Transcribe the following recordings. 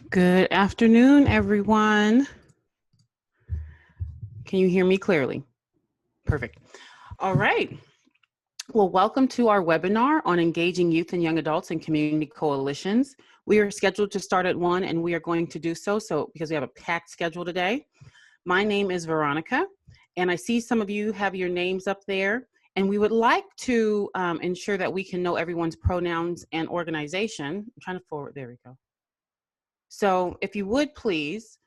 Good afternoon, everyone. Can you hear me clearly? Perfect. All right. Well, welcome to our webinar on engaging youth and young adults in community coalitions. We are scheduled to start at 1, and we are going to do so because we have a packed schedule today. My name is Veronica, and I see some of you have your names up there, and we would like to ensure that we can know everyone's pronouns and organization. I'm trying to forward, there we go. So if you would please,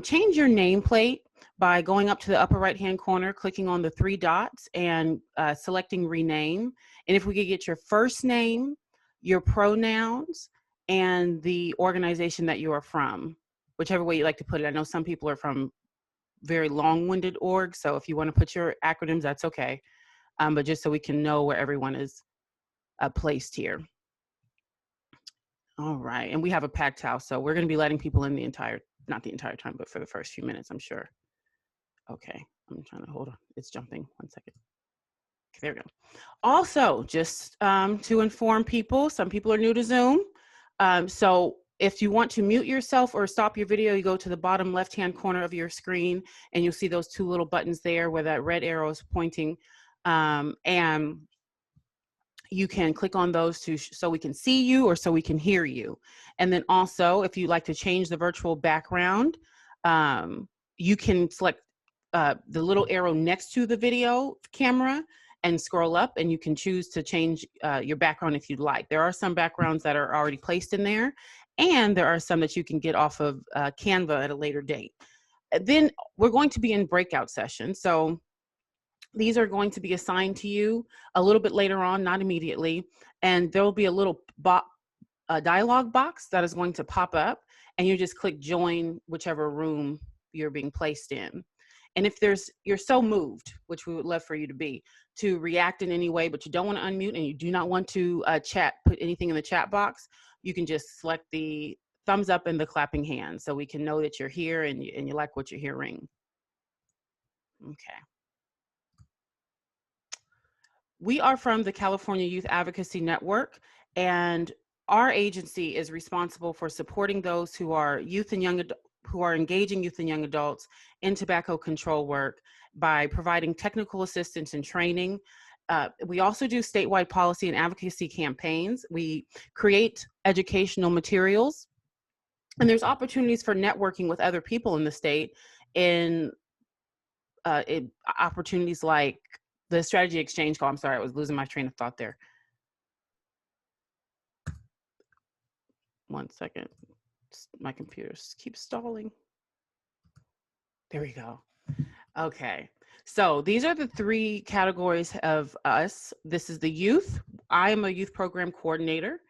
change your nameplate by going up to the upper right-hand corner, clicking on the 3 dots and selecting rename. And if we could get your first name, your pronouns, and the organization that you are from, whichever way you like to put it. I know some people are from very long-winded orgs, so if you want to put your acronyms, that's okay. But just so we can know where everyone is placed here. All right, and we have a packed house, so we're going to be letting people in not the entire time, but for the first few minutes, I'm sure. Okay, I'm trying to hold on. It's jumping. 1 second. Okay, there we go. Also, just to inform people, some people are new to Zoom. So if you want to mute yourself or stop your video, you go to the bottom left-hand corner of your screen, and you'll see those 2 little buttons there where that red arrow is pointing. And you can click on those so we can see you or so we can hear you. And then also, if you'd like to change the virtual background, you can select the little arrow next to the video camera and scroll up, and you can choose to change your background if you'd like. There are some backgrounds that are already placed in there, and there are some that you can get off of Canva at a later date. Then we're going to be in breakout sessions. So these are going to be assigned to you a little bit later on, not immediately. And there'll be a little dialog box that is going to pop up, and you just click join whichever room you're being placed in. And if you're so moved, which we would love for you to be, to react in any way, but you don't want to unmute and you do not want to put anything in the chat box, you can just select the thumbs up and the clapping hand so we can know that you're here and you like what you're hearing. Okay. We are from the California Youth Advocacy Network, and our agency is responsible for supporting those who are engaging youth and young adults in tobacco control work by providing technical assistance and training. We also do statewide policy and advocacy campaigns. We create educational materials, and there's opportunities for networking with other people in the state in opportunities like the strategy exchange call. I'm sorry, I was losing my train of thought there. 1 second. My computer keeps stalling. There we go. Okay. So these are the 3 categories of us. This is the youth. I am a youth program coordinator,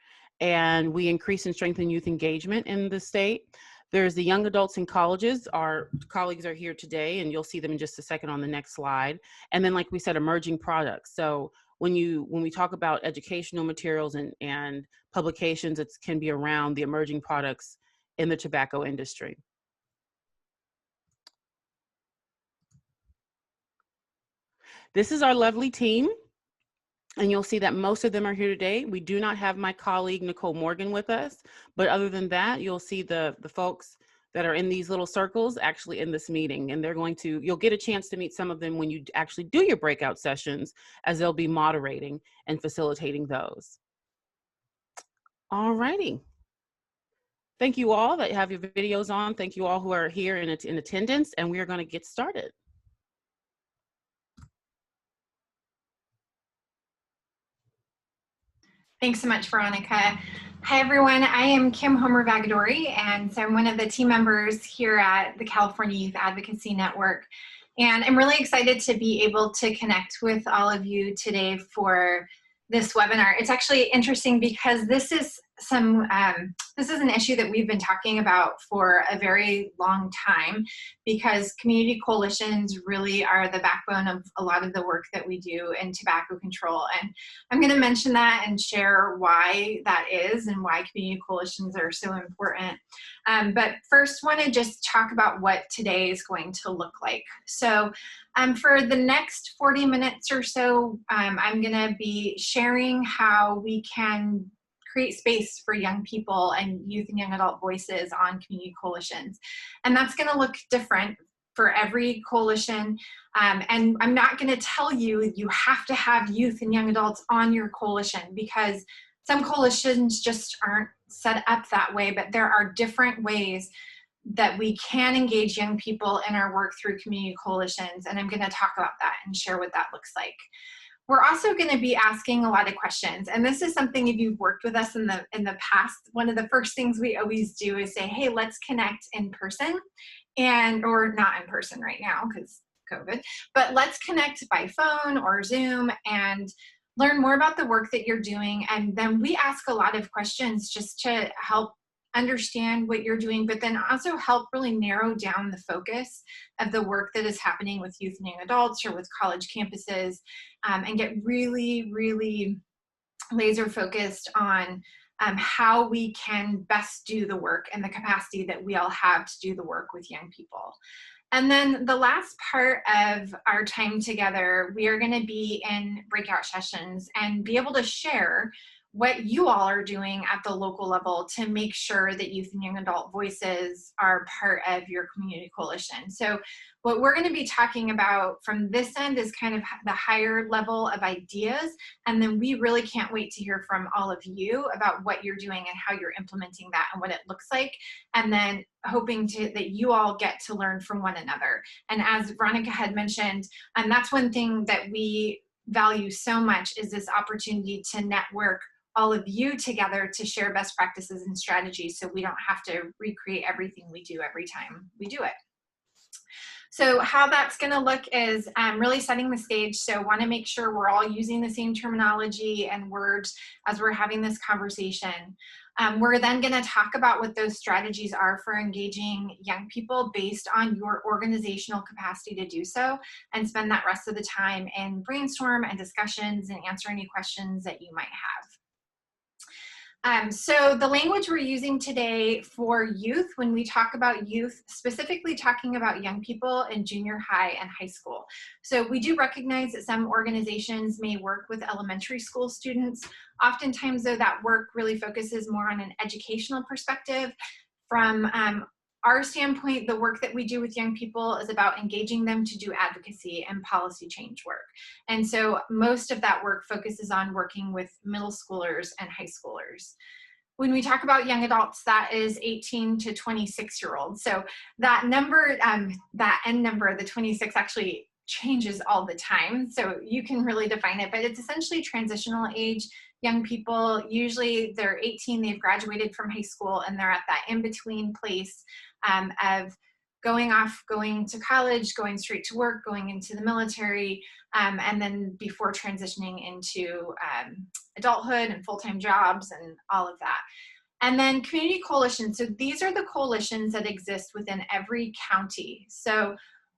and we increase and strengthen youth engagement in the state. There's the young adults in colleges. Our colleagues are here today, and you'll see them in just a second on the next slide. And then, like we said, emerging products. So when we talk about educational materials and publications, it can be around the emerging products in the tobacco industry. This is our lovely team, and you'll see that most of them are here today. We do not have my colleague Nicole Morgan with us, but other than that, you'll see the folks that are in these little circles actually in this meeting, and you'll get a chance to meet some of them when you actually do your breakout sessions, as they'll be moderating and facilitating those. All righty. Thank you all that have your videos on. Thank you all who are here in attendance, and we are going to get started. Thanks so much, Veronica. Hi, everyone. I am Kim Homer-Vagadori, and so I'm one of the team members here at the California Youth Advocacy Network. And I'm really excited to be able to connect with all of you today for this webinar. It's actually interesting because this is an issue that we've been talking about for a very long time, because community coalitions really are the backbone of a lot of the work that we do in tobacco control. And I'm going to mention that and share why that is and why community coalitions are so important. But first, want to just talk about what today is going to look like. So for the next 40 minutes or so, I'm going to be sharing how we can create space for young people and youth and young adult voices on community coalitions. And that's going to look different for every coalition. And I'm not going to tell you you have to have youth and young adults on your coalition, because some coalitions just aren't set up that way, but there are different ways that we can engage young people in our work through community coalitions. And I'm going to talk about that and share what that looks like. We're also going to be asking a lot of questions. And this is something, if you've worked with us in the past, one of the first things we always do is say, hey, let's connect in person, or not in person right now because COVID, but let's connect by phone or Zoom and learn more about the work that you're doing. And then we ask a lot of questions just to help understand what you're doing, but then also help really narrow down the focus of the work that is happening with youth and young adults or with college campuses, and get really, really laser focused on how we can best do the work and the capacity that we all have to do the work with young people. And then the last part of our time together, we are going to be in breakout sessions and be able to share what you all are doing at the local level to make sure that youth and young adult voices are part of your community coalition. So what we're going to be talking about from this end is kind of the higher level of ideas. And then we really can't wait to hear from all of you about what you're doing and how you're implementing that and what it looks like. And then hoping that you all get to learn from one another. And as Veronica had mentioned, and that's one thing that we value so much, is this opportunity to network all of you together to share best practices and strategies, so we don't have to recreate everything we do every time we do it. So how that's going to look is really setting the stage. So want to make sure we're all using the same terminology and words as we're having this conversation. We're then going to talk about what those strategies are for engaging young people based on your organizational capacity to do so, and spend that rest of the time in brainstorm and discussions and answer any questions that you might have. So the language we're using today for youth, when we talk about youth, specifically talking about young people in junior high and high school. So we do recognize that some organizations may work with elementary school students. Oftentimes, though, that work really focuses more on an educational perspective. From our standpoint, the work that we do with young people is about engaging them to do advocacy and policy change work. And so most of that work focuses on working with middle schoolers and high schoolers. When we talk about young adults, that is 18 to 26-year-olds. So that number, that end number, the 26, actually changes all the time. So you can really define it, but it's essentially transitional age young people. Usually they're 18, they've graduated from high school, and they're at that in-between place of going to college, going straight to work, going into the military, and then before transitioning into adulthood and full-time jobs and all of that. And then community coalitions. So these are the coalitions that exist within every county. So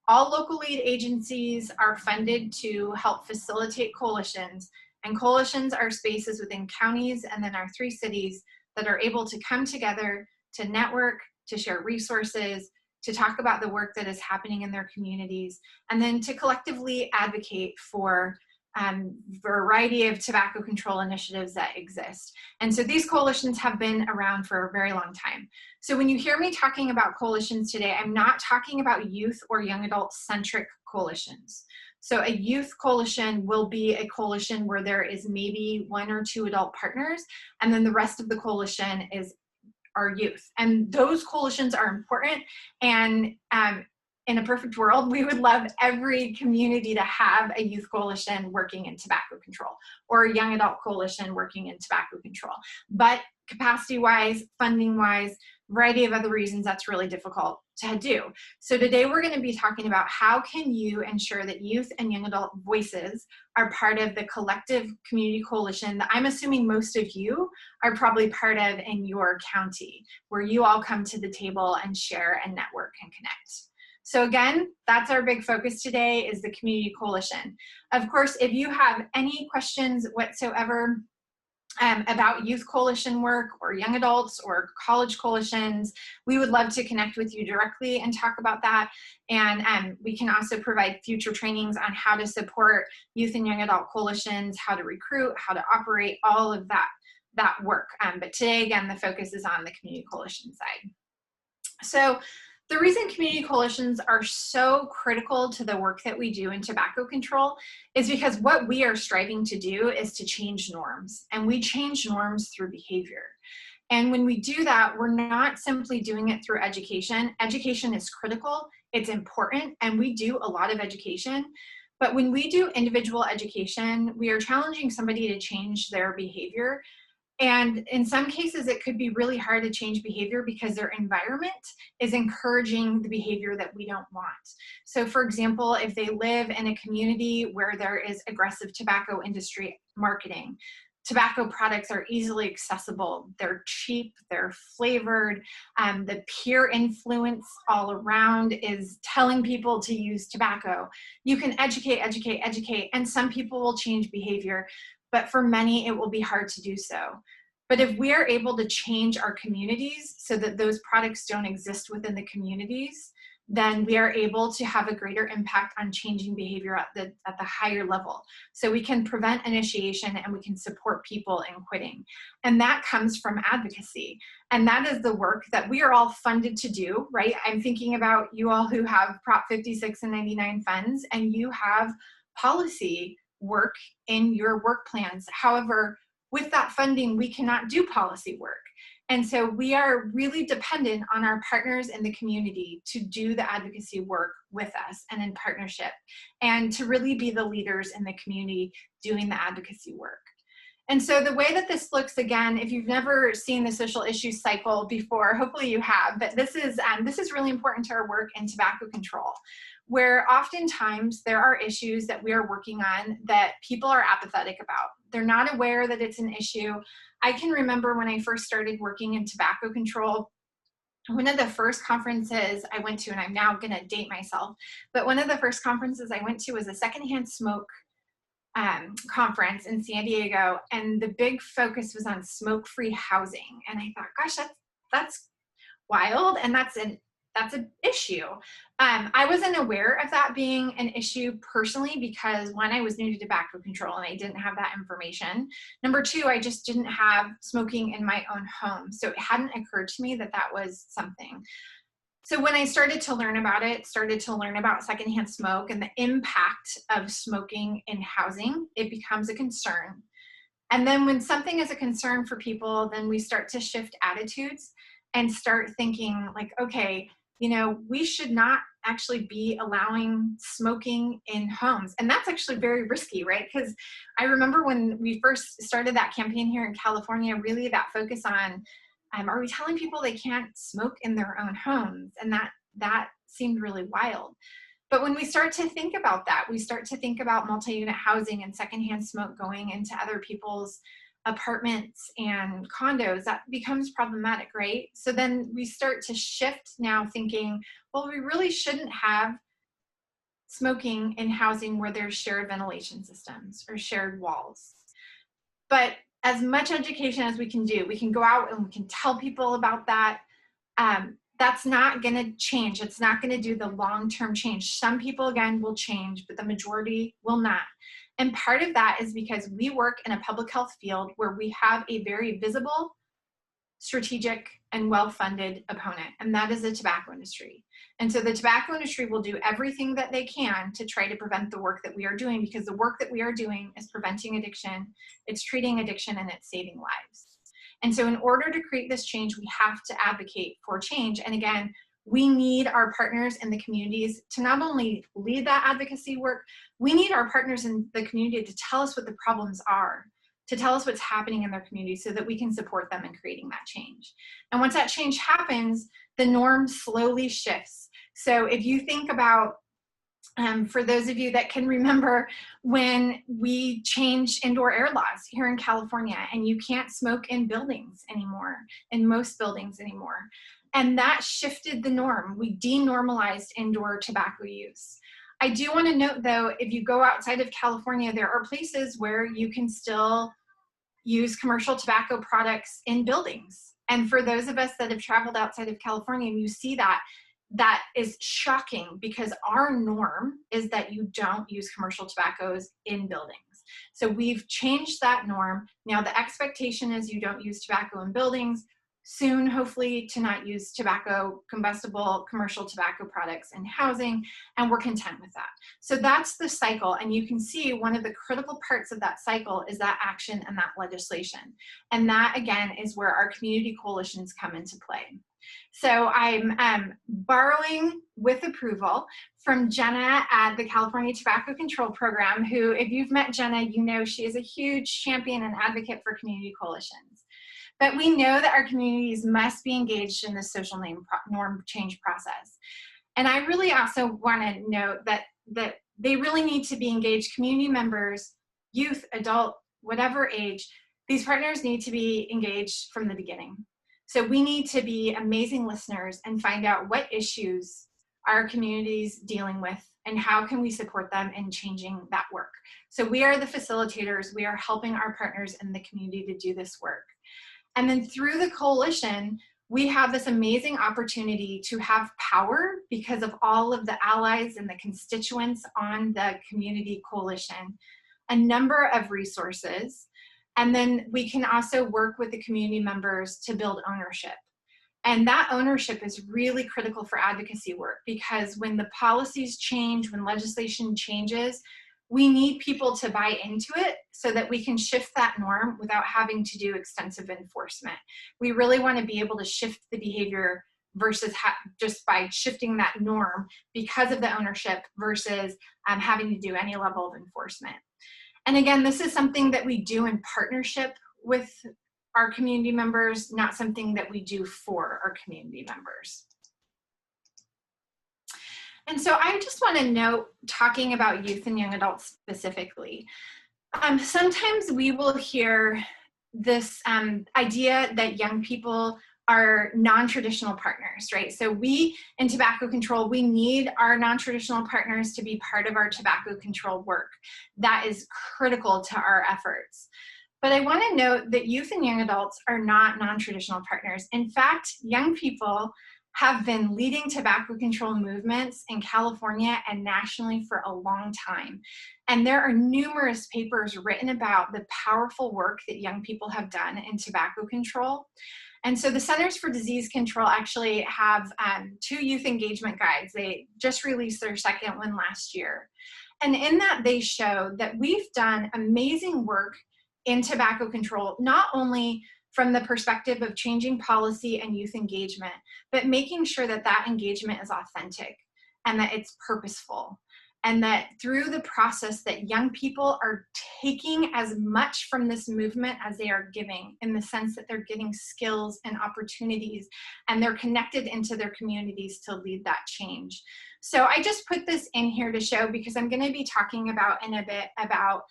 all local aid agencies are funded to help facilitate coalitions. And coalitions are spaces within counties and then our 3 cities that are able to come together to network, to share resources, to talk about the work that is happening in their communities, and then to collectively advocate for a variety of tobacco control initiatives that exist. And so these coalitions have been around for a very long time. So when you hear me talking about coalitions today, I'm not talking about youth or young adult centric coalitions. So a youth coalition will be a coalition where there is maybe 1 or 2 adult partners, and then the rest of the coalition is our youth. And those coalitions are important. And in a perfect world, we would love every community to have a youth coalition working in tobacco control, or a young adult coalition working in tobacco control. But capacity-wise, funding-wise, variety of other reasons, that's really difficult to do. So today we're going to be talking about how can you ensure that youth and young adult voices are part of the collective community coalition that I'm assuming most of you are probably part of in your county, where you all come to the table and share and network and connect. So again, that's our big focus today, is the community coalition. Of course, if you have any questions whatsoever about youth coalition work or young adults or college coalitions, we would love to connect with you directly and talk about that. And we can also provide future trainings on how to support youth and young adult coalitions, how to recruit, how to operate, all of that. that work. But today, again, the focus is on the community coalition side. So the reason community coalitions are so critical to the work that we do in tobacco control is because what we are striving to do is to change norms, and we change norms through behavior. And when we do that, we're not simply doing it through education. Education is critical, it's important, and we do a lot of education. But when we do individual education, we are challenging somebody to change their behavior. And in some cases, it could be really hard to change behavior because their environment is encouraging the behavior that we don't want. So for example, if they live in a community where there is aggressive tobacco industry marketing, tobacco products are easily accessible, they're cheap, they're flavored, the peer influence all around is telling people to use tobacco. You can educate, and some people will change behavior, but for many, it will be hard to do so. But if we are able to change our communities so that those products don't exist within the communities, then we are able to have a greater impact on changing behavior at the higher level. So we can prevent initiation and we can support people in quitting. And that comes from advocacy. And that is the work that we are all funded to do, right? I'm thinking about you all who have Prop 56 and 99 funds, and you have policy work in your work plans. However, with that funding, we cannot do policy work. And so we are really dependent on our partners in the community to do the advocacy work with us and in partnership, and to really be the leaders in the community doing the advocacy work. And so the way that this looks, again, if you've never seen the social issues cycle before, hopefully you have, but this is really important to our work in tobacco control, where oftentimes there are issues that we are working on that people are apathetic about. They're not aware that it's an issue. I can remember when I first started working in tobacco control, one of the first conferences I went to, and I'm now going to date myself, but one of the first conferences I went to was a secondhand smoke conference in San Diego, and the big focus was on smoke-free housing. And I thought, gosh, that's wild, and that's an issue. I wasn't aware of that being an issue personally because one, I was new to tobacco control and I didn't have that information. Number two, I just didn't have smoking in my own home. So it hadn't occurred to me that that was something. So when I started to learn about it, started to learn about secondhand smoke and the impact of smoking in housing, it becomes a concern. And then when something is a concern for people, then we start to shift attitudes and start thinking like, okay, you know, we should not actually be allowing smoking in homes. And that's actually very risky, right? Because I remember when we first started that campaign here in California, really that focus on, are we telling people they can't smoke in their own homes? And that seemed really wild. But when we start to think about that, we start to think about multi-unit housing and secondhand smoke going into other people's apartments and condos, that becomes problematic, right? So then we start to shift now thinking, well, we really shouldn't have smoking in housing where there's shared ventilation systems or shared walls. But as much education as we can do, we can go out and we can tell people about that. That's not going to change. It's not going to do the long-term change. Some people, again, will change, but the majority will not. And part of that is because we work in a public health field where we have a very visible, strategic, and well-funded opponent, and that is the tobacco industry. And so the tobacco industry will do everything that they can to try to prevent the work that we are doing, because the work that we are doing is preventing addiction, it's treating addiction, and it's saving lives. And so in order to create this change, we have to advocate for change. And again, we need our partners in the communities to not only lead that advocacy work, we need our partners in the community to tell us what the problems are, to tell us what's happening in their community so that we can support them in creating that change. And once that change happens, the norm slowly shifts. So if you think about, for those of you that can remember when we changed indoor air laws here in California, and you can't smoke in buildings anymore, in most buildings anymore. And that shifted the norm. We denormalized indoor tobacco use. I do want to note, though, if you go outside of California, there are places where you can still use commercial tobacco products in buildings. And for those of us that have traveled outside of California and you see that, that is shocking, because our norm is that you don't use commercial tobaccos in buildings. So we've changed that norm. Now the expectation is you don't use tobacco in buildings. Soon, hopefully, to not use tobacco, combustible, commercial tobacco products in housing, and we're content with that. So that's the cycle, and you can see one of the critical parts of that cycle is that action and that legislation. And that, again, is where our community coalitions come into play. So I'm borrowing with approval from Jenna at the California Tobacco Control Program, who, if you've met Jenna, you know she is a huge champion and advocate for community coalitions. But we know that our communities must be engaged in the social norm change process. And I really also want to note that they really need to be engaged. Community members, youth, adult, whatever age, these partners need to be engaged from the beginning. So we need to be amazing listeners and find out what issues our communities dealing with and how can we support them in changing that work. So we are the facilitators. We are helping our partners in the community to do this work. And then through the coalition, we have this amazing opportunity to have power because of all of the allies and the constituents on the community coalition, a number of resources. And then we can also work with the community members to build ownership. And that ownership is really critical for advocacy work because when the policies change, when legislation changes, we need people to buy into it so that we can shift that norm without having to do extensive enforcement. We really want to be able to shift the behavior versus just by shifting that norm because of the ownership versus having to do any level of enforcement. And again, this is something that we do in partnership with our community members, not something that we do for our community members. And so I just want to note, talking about youth and young adults specifically, sometimes we will hear this idea that young people are non-traditional partners, right? So we, in tobacco control, we need our non-traditional partners to be part of our tobacco control work. That is critical to our efforts. But I want to note that youth and young adults are not non-traditional partners. In fact, young people have been leading tobacco control movements in California and nationally for a long time. And there are numerous papers written about the powerful work that young people have done in tobacco control. And so the Centers for Disease Control actually have 2 youth engagement guides. They just released their second one last year. And in that, they show that we've done amazing work in tobacco control, not only from the perspective of changing policy and youth engagement, but making sure that that engagement is authentic and that it's purposeful. And that through the process that young people are taking as much from this movement as they are giving, in the sense that they're getting skills and opportunities and they're connected into their communities to lead that change. So I just put this in here to show, because I'm going to be talking about in a bit about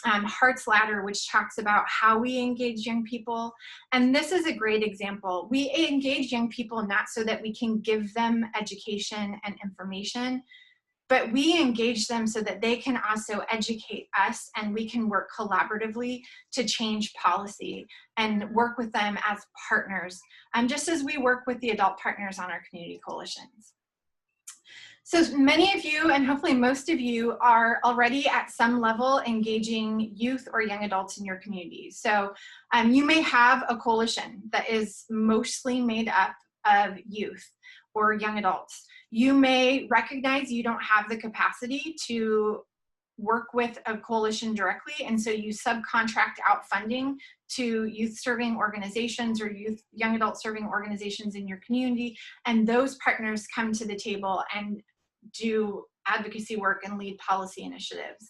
Hart's Ladder, which talks about how we engage young people. And this is a great example. We engage young people not so that we can give them education and information, but we engage them so that they can also educate us and we can work collaboratively to change policy and work with them as partners, just as we work with the adult partners on our community coalitions. So many of you, and hopefully most of you, are already at some level engaging youth or young adults in your community. So you may have a coalition that is mostly made up of youth or young adults. You may recognize you don't have the capacity to work with a coalition directly, and so you subcontract out funding to youth serving organizations or young adult serving organizations in your community, and those partners come to the table and do advocacy work and lead policy initiatives.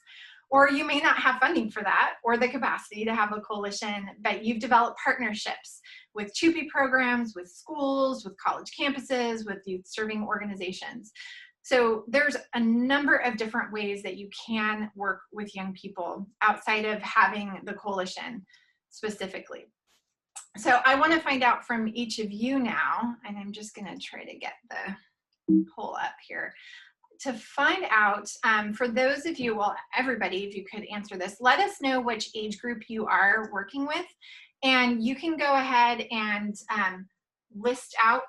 Or you may not have funding for that or the capacity to have a coalition, but you've developed partnerships with CHUPI programs, with schools, with college campuses, with youth serving organizations. So there's a number of different ways that you can work with young people outside of having the coalition specifically. So I want to find out from each of you now, and I'm just going to try to get the poll up here, to find out, for those of you, well, everybody, if you could answer this, let us know which age group you are working with, and you can go ahead and list out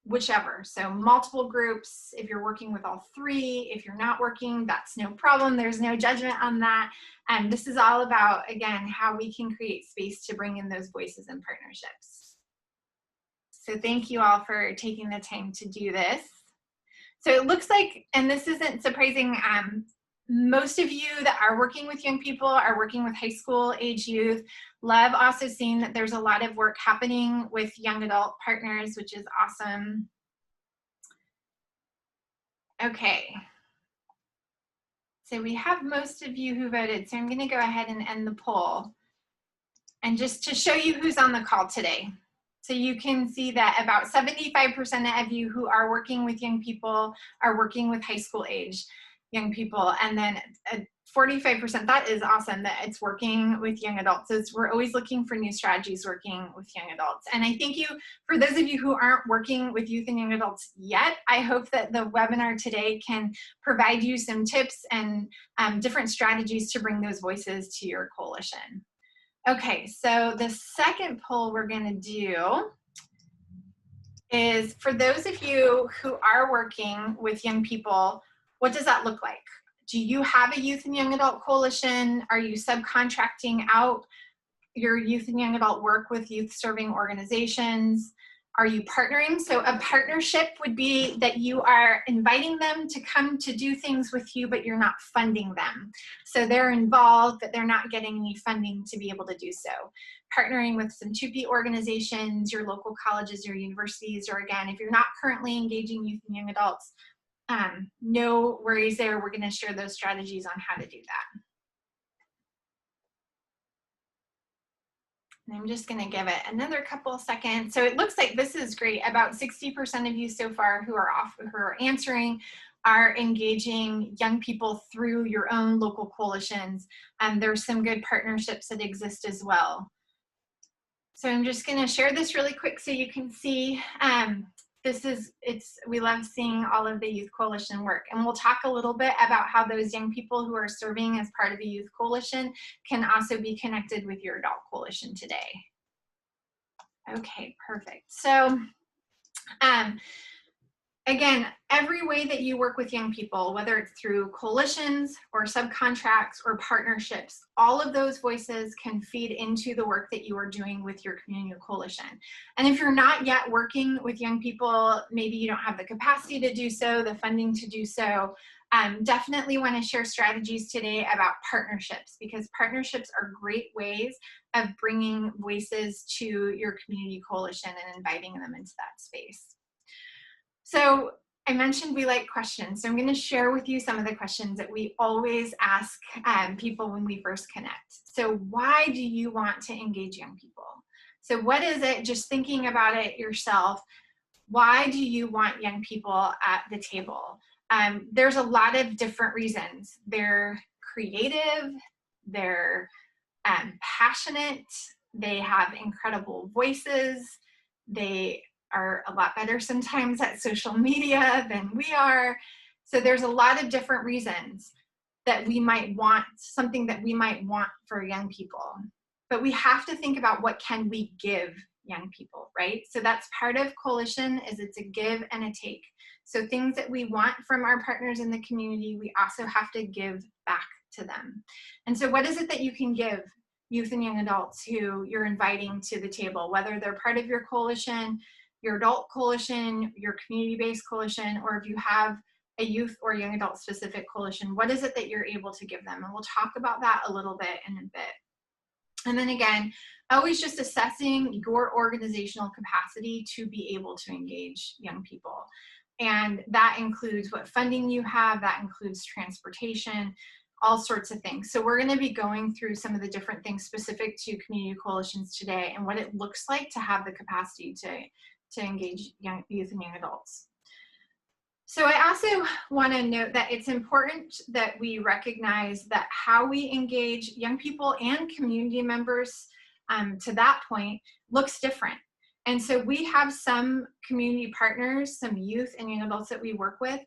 whichever. So multiple groups, if you're working with all three, if you're not working, that's no problem. There's no judgment on that. And this is all about, again, how we can create space to bring in those voices and partnerships. So thank you all for taking the time to do this. So it looks like, and this isn't surprising, most of you that are working with young people are working with high school age youth. Love also seeing that there's a lot of work happening with young adult partners, which is awesome. Okay. So we have most of you who voted, so I'm going to go ahead and end the poll. And just to show you who's on the call today. So you can see that about 75% of you who are working with young people are working with high school age young people. And then 45%, that is awesome that it's working with young adults. We're always looking for new strategies working with young adults. And I thank you for those of you who aren't working with youth and young adults yet. I hope that the webinar today can provide you some tips and different strategies to bring those voices to your coalition. Okay, so the second poll we're going to do is for those of you who are working with young people, what does that look like? Do you have a youth and young adult coalition? Are you subcontracting out your youth and young adult work with youth serving organizations? Are you partnering? So a partnership would be that you are inviting them to come to do things with you, but you're not funding them. So they're involved, but they're not getting any funding to be able to do so. Partnering with some 2P organizations, your local colleges, your universities, or again, if you're not currently engaging youth and young adults, no worries there. We're going to share those strategies on how to do that. And I'm just going to give it another couple of seconds. So it looks like this is great. About 60% of you so far who are answering are engaging young people through your own local coalitions. And there's some good partnerships that exist as well. So I'm just going to share this really quick so you can see. We love seeing all of the youth coalition work, and we'll talk a little bit about how those young people who are serving as part of the youth coalition can also be connected with your adult coalition today. Okay, perfect. So again, every way that you work with young people, whether it's through coalitions or subcontracts or partnerships, all of those voices can feed into the work that you are doing with your community coalition. And if you're not yet working with young people, maybe you don't have the capacity to do so, the funding to do so, definitely want to share strategies today about partnerships, because partnerships are great ways of bringing voices to your community coalition and inviting them into that space. So I mentioned we like questions, so I'm going to share with you some of the questions that we always ask people when we first connect. So why do you want to engage young people? So what is it, just thinking about it yourself, why do you want young people at the table? There's a lot of different reasons. They're creative, they're passionate, they have incredible voices, they are a lot better sometimes at social media than we are. So there's a lot of different reasons that we might want, something that we might want for young people. But we have to think about what can we give young people, right? So that's part of coalition, is it's a give and a take. So things that we want from our partners in the community, we also have to give back to them. And so what is it that you can give youth and young adults who you're inviting to the table, whether they're part of your coalition, your adult coalition, your community-based coalition, or if you have a youth or young adult specific coalition, what is it that you're able to give them? And we'll talk about that a little bit in a bit. And then again, always just assessing your organizational capacity to be able to engage young people. And that includes what funding you have, that includes transportation, all sorts of things. So we're going to be going through some of the different things specific to community coalitions today and what it looks like to have the capacity to engage youth and young adults. So I also want to note that it's important that we recognize that how we engage young people and community members to that point looks different. And so we have some community partners, some youth and young adults that we work with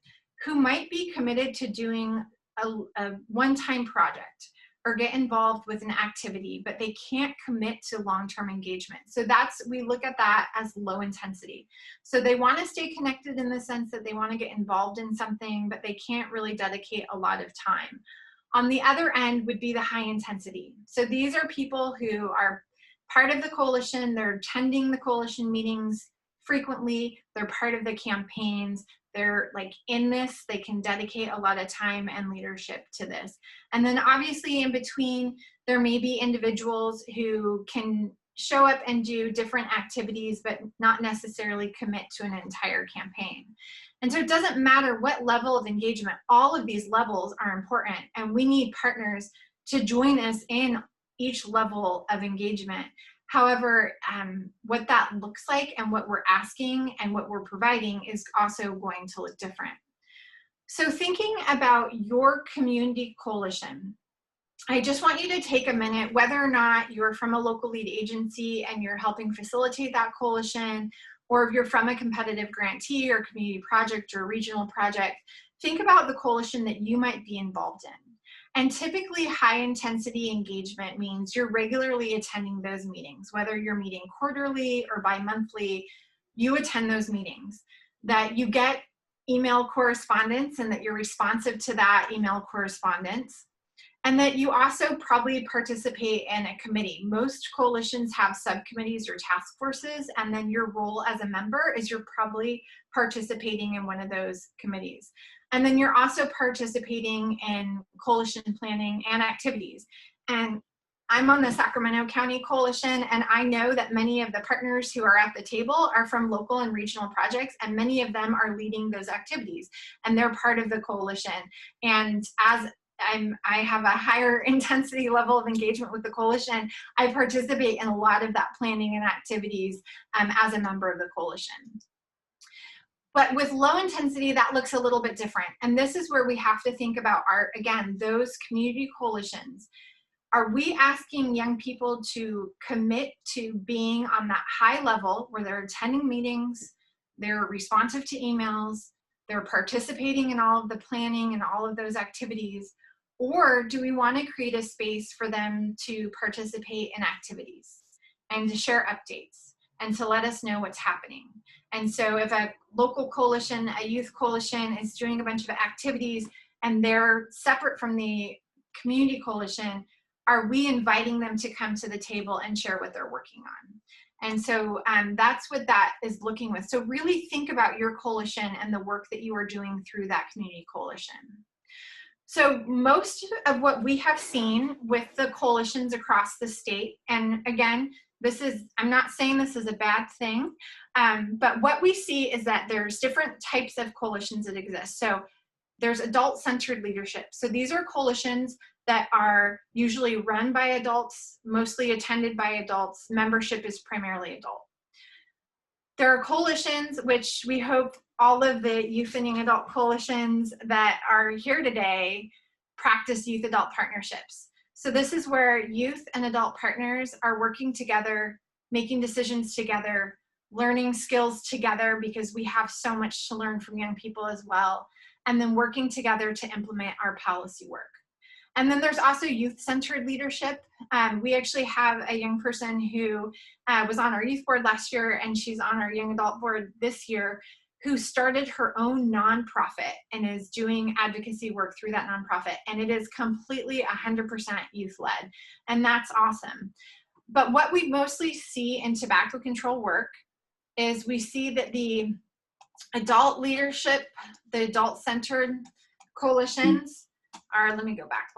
who might be committed to doing a one-time project, or get involved with an activity, but they can't commit to long-term engagement. So we look at that as low intensity. So they want to stay connected in the sense that they want to get involved in something, but they can't really dedicate a lot of time. On the other end would be the high intensity. So these are people who are part of the coalition, they're attending the coalition meetings frequently, they're part of the campaigns, they're like in this, they can dedicate a lot of time and leadership to this. And then obviously in between, there may be individuals who can show up and do different activities, but not necessarily commit to an entire campaign. And so it doesn't matter what level of engagement, all of these levels are important, and we need partners to join us in each level of engagement. However, what that looks like and what we're asking and what we're providing is also going to look different. So thinking about your community coalition, I just want you to take a minute, whether or not you're from a local lead agency and you're helping facilitate that coalition, or if you're from a competitive grantee or community project or regional project, think about the coalition that you might be involved in. And typically high intensity engagement means you're regularly attending those meetings, whether you're meeting quarterly or bi-monthly, you attend those meetings, that you get email correspondence and that you're responsive to that email correspondence, and that you also probably participate in a committee. Most coalitions have subcommittees or task forces, and then your role as a member is you're probably participating in one of those committees. And then you're also participating in coalition planning and activities. And I'm on the Sacramento County Coalition, and I know that many of the partners who are at the table are from local and regional projects, and many of them are leading those activities, and they're part of the coalition. And as I have a higher intensity level of engagement with the coalition, I participate in a lot of that planning and activities as a member of the coalition. But with low intensity, that looks a little bit different. And this is where we have to think about again, those community coalitions. Are we asking young people to commit to being on that high level where they're attending meetings, they're responsive to emails, they're participating in all of the planning and all of those activities? Or do we want to create a space for them to participate in activities and to share updates and to let us know what's happening? And so if a local coalition, a youth coalition is doing a bunch of activities and they're separate from the community coalition, are we inviting them to come to the table and share what they're working on? And so that's what that is looking with. So really think about your coalition and the work that you are doing through that community coalition. So most of what we have seen with the coalitions across the state, and again, I'm not saying this is a bad thing, but what we see is that there's different types of coalitions that exist. So there's adult-centered leadership. So these are coalitions that are usually run by adults, mostly attended by adults. Membership is primarily adult. There are coalitions, which we hope all of the youth and young adult coalitions that are here today practice youth adult partnerships. So this is where youth and adult partners are working together, making decisions together, learning skills together, because we have so much to learn from young people as well, and then working together to implement our policy work. And then there's also youth-centered leadership. We actually have a young person who was on our youth board last year, and she's on our young adult board this year, who started her own nonprofit and is doing advocacy work through that nonprofit. And it is completely 100% youth-led, and that's awesome. But what we mostly see in tobacco control work is we see that the adult leadership, the adult-centered coalitions, let me go back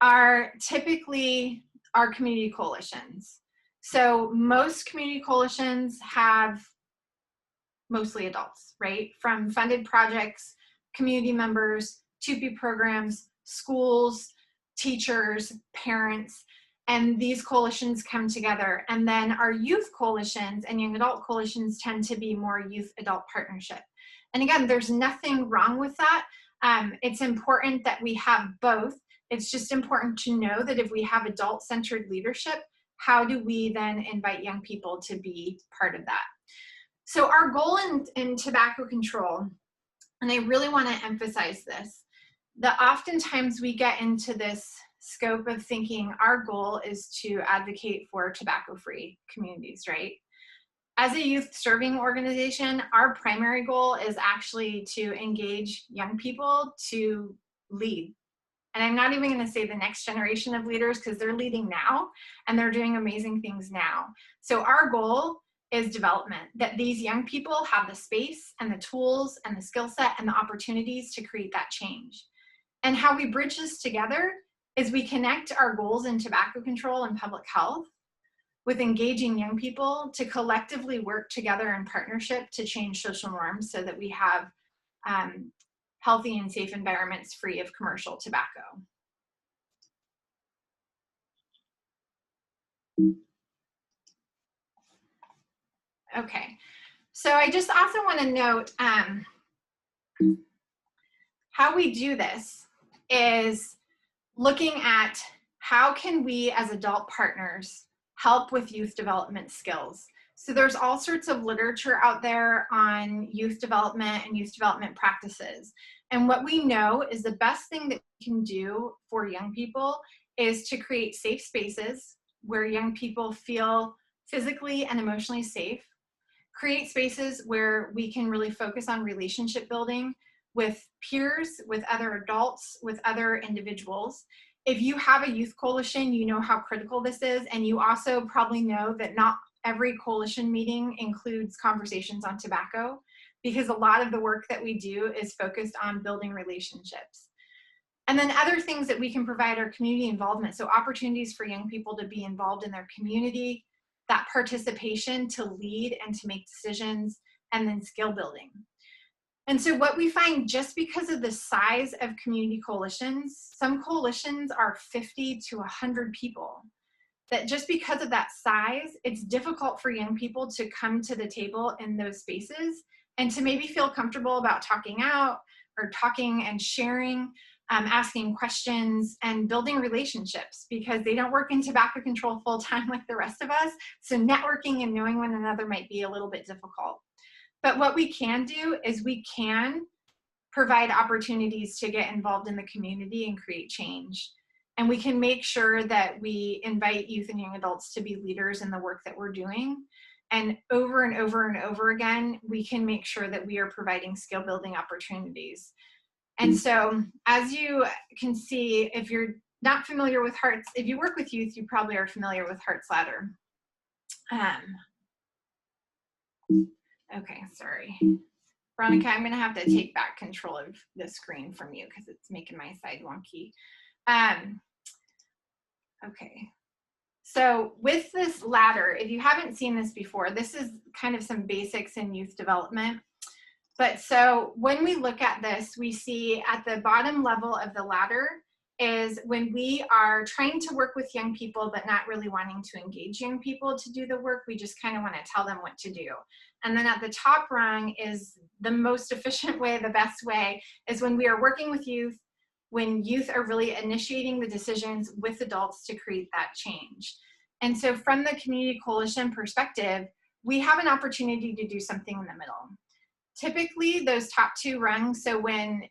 are typically our community coalitions. So most community coalitions have mostly adults, right? From funded projects, community members, 2P programs, schools, teachers, parents, and these coalitions come together. And then our youth coalitions and young adult coalitions tend to be more youth-adult partnership. And again, there's nothing wrong with that. It's important that we have both. It's just important to know that if we have adult-centered leadership, how do we then invite young people to be part of that? So our goal in tobacco control, and I really want to emphasize this, that oftentimes we get into this scope of thinking, our goal is to advocate for tobacco-free communities, right? As a youth serving organization, our primary goal is actually to engage young people to lead. And I'm not even going to say the next generation of leaders, because they're leading now and they're doing amazing things now. So our goal is development, that these young people have the space and the tools and the skill set and the opportunities to create that change. And how we bridge this together is we connect our goals in tobacco control and public health with engaging young people to collectively work together in partnership to change social norms so that we have healthy and safe environments free of commercial tobacco. Okay, so I just also want to note how we do this is looking at how can we as adult partners help with youth development skills. So there's all sorts of literature out there on youth development and youth development practices. And what we know is the best thing that we can do for young people is to create safe spaces where young people feel physically and emotionally safe, create spaces where we can really focus on relationship building with peers, with other adults, with other individuals. If you have a youth coalition, you know how critical this is, and you also probably know that not every coalition meeting includes conversations on tobacco, because a lot of the work that we do is focused on building relationships. And then other things that we can provide are community involvement, so opportunities for young people to be involved in their community, that participation to lead and to make decisions, and then skill building. And so what we find, just because of the size of community coalitions, some coalitions are 50 to 100 people, that just because of that size, it's difficult for young people to come to the table in those spaces and to maybe feel comfortable about talking out or talking and sharing, asking questions and building relationships, because they don't work in tobacco control full time like the rest of us. So networking and knowing one another might be a little bit difficult. But what we can do is we can provide opportunities to get involved in the community and create change. And we can make sure that we invite youth and young adults to be leaders in the work that we're doing. And over and over and over again, we can make sure that we are providing skill building opportunities. And so, as you can see, if you're not familiar with Hearts, if you work with youth, you probably are familiar with Hearts Ladder. Okay, sorry. Veronica, I'm gonna have to take back control of the screen from you because it's making my side wonky. Okay, so with this ladder, if you haven't seen this before, this is kind of some basics in youth development. But so when we look at this, we see at the bottom level of the ladder is when we are trying to work with young people but not really wanting to engage young people to do the work. We just kind of want to tell them what to do. And then at the top rung is the most efficient way, the best way, is when we are working with youth, when youth are really initiating the decisions with adults to create that change. And so from the community coalition perspective, we have an opportunity to do something in the middle. Typically, those top two rungs, so when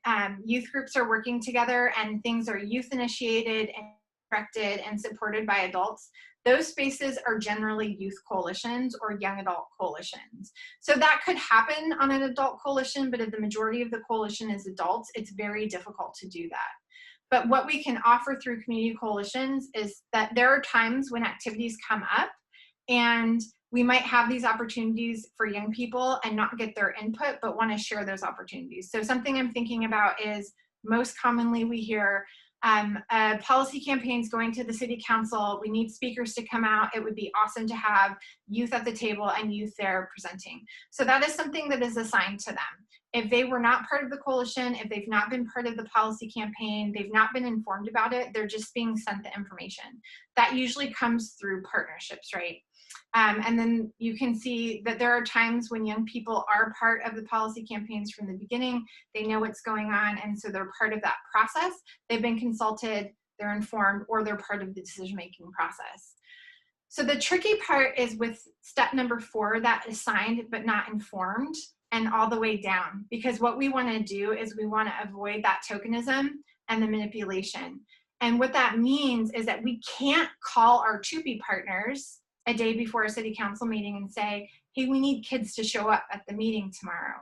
youth groups are working together and things are youth initiated and directed and supported by adults, those spaces are generally youth coalitions or young adult coalitions. So that could happen on an adult coalition, but if the majority of the coalition is adults, it's very difficult to do that. But what we can offer through community coalitions is that there are times when activities come up and we might have these opportunities for young people and not get their input, but want to share those opportunities. So something I'm thinking about is most commonly we hear policy campaigns going to the city council. We need speakers to come out. It would be awesome to have youth at the table and youth there presenting. So that is something that is assigned to them. If they were not part of the coalition, if they've not been part of the policy campaign, they've not been informed about it, they're just being sent the information. That usually comes through partnerships, right? And then you can see that there are times when young people are part of the policy campaigns from the beginning. They know what's going on, and so they're part of that process. They've been consulted, they're informed, or they're part of the decision-making process. So the tricky part is with step number 4, that assigned but not informed, and all the way down. Because what we want to do is we want to avoid that tokenism and the manipulation. And what that means is that we can't call our 2P partners a day before a city council meeting and say, hey, we need kids to show up at the meeting tomorrow,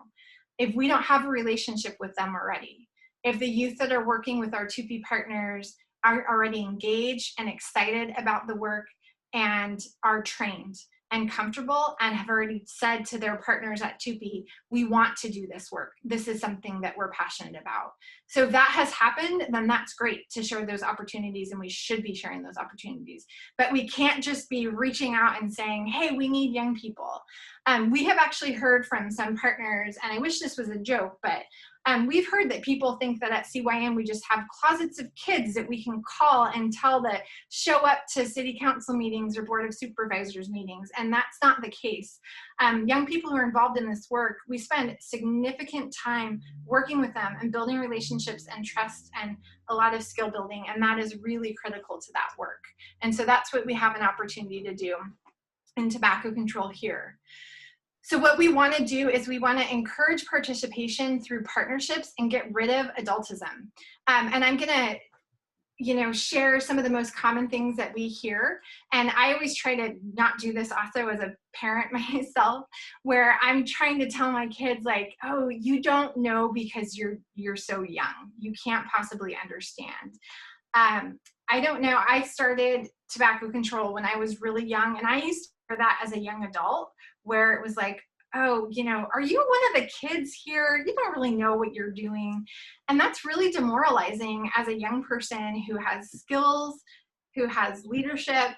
if we don't have a relationship with them already. If the youth that are working with our 2P partners are already engaged and excited about the work and are trained and comfortable and have already said to their partners at 2P, we want to do this work. This is something that we're passionate about. So if that has happened, then that's great to share those opportunities, and we should be sharing those opportunities. But we can't just be reaching out and saying, hey, we need young people. We have actually heard from some partners, and I wish this was a joke, but we've heard that people think that at CYAN we just have closets of kids that we can call and tell that show up to city council meetings or board of supervisors meetings, and that's not the case. Young people who are involved in this work, we spend significant time working with them and building relationships and trust and a lot of skill building, and that is really critical to that work. And so that's what we have an opportunity to do in tobacco control here. So what we want to do is we want to encourage participation through partnerships and get rid of adultism. And I'm going to share some of the most common things that we hear. And I always try to not do this also as a parent myself, where I'm trying to tell my kids like, oh, you don't know because you're so young. You can't possibly understand. I don't know. I started tobacco control when I was really young, and I used to hear that as a young adult, where it was like, oh, are you one of the kids here? You don't really know what you're doing. And that's really demoralizing as a young person who has skills, who has leadership,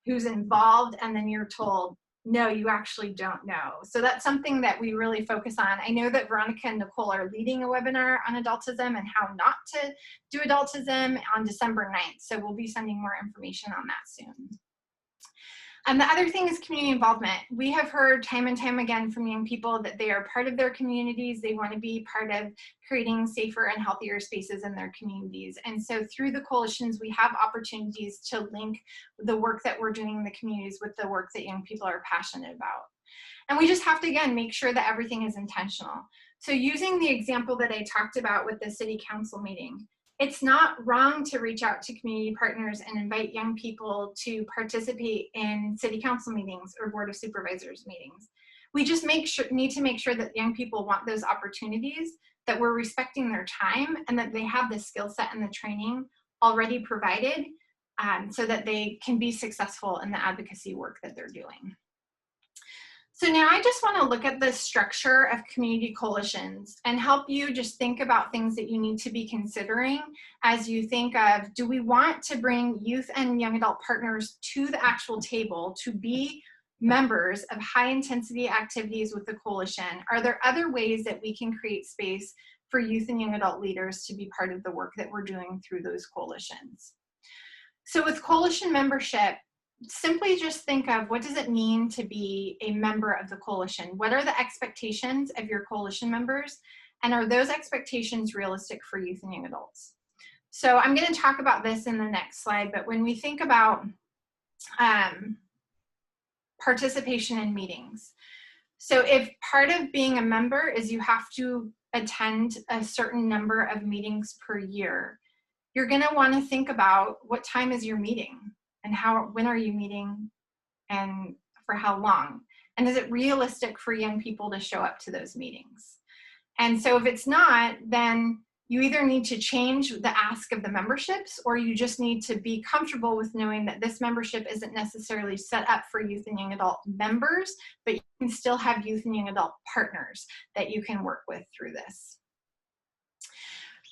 who's involved, and then you're told, no, you actually don't know. So that's something that we really focus on. I know that Veronica and Nicole are leading a webinar on adultism and how not to do adultism on December 9th. So we'll be sending more information on that soon. And the other thing is community involvement. We have heard time and time again from young people that they are part of their communities. They want to be part of creating safer and healthier spaces in their communities. And so through the coalitions, we have opportunities to link the work that we're doing in the communities with the work that young people are passionate about. And we just have to, again, make sure that everything is intentional. So using the example that I talked about with the city council meeting, it's not wrong to reach out to community partners and invite young people to participate in city council meetings or board of supervisors meetings. We just need to make sure that young people want those opportunities, that we're respecting their time, and that they have the skill set and the training already provided so that they can be successful in the advocacy work that they're doing. So now I just want to look at the structure of community coalitions and help you just think about things that you need to be considering as you think of, do we want to bring youth and young adult partners to the actual table to be members of high intensity activities with the coalition? Are there other ways that we can create space for youth and young adult leaders to be part of the work that we're doing through those coalitions? So with coalition membership, simply just think of, what does it mean to be a member of the coalition? What are the expectations of your coalition members? And are those expectations realistic for youth and young adults? So I'm going to talk about this in the next slide, but when we think about participation in meetings, so if part of being a member is you have to attend a certain number of meetings per year, you're going to want to think about, what time is your meeting? And when are you meeting, and for how long? And is it realistic for young people to show up to those meetings? And so if it's not, then you either need to change the ask of the memberships, or you just need to be comfortable with knowing that this membership isn't necessarily set up for youth and young adult members, but you can still have youth and young adult partners that you can work with through this.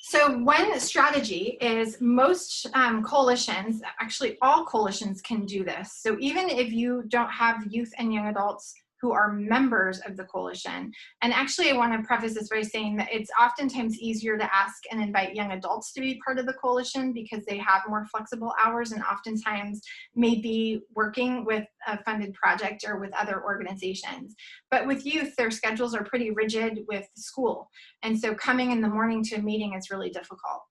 So one strategy is most coalitions, actually all coalitions, can do this. So even if you don't have youth and young adults who are members of the coalition, and actually I want to preface this by saying that it's oftentimes easier to ask and invite young adults to be part of the coalition because they have more flexible hours and oftentimes may be working with a funded project or with other organizations. But with youth, their schedules are pretty rigid with school. And so coming in the morning to a meeting is really difficult.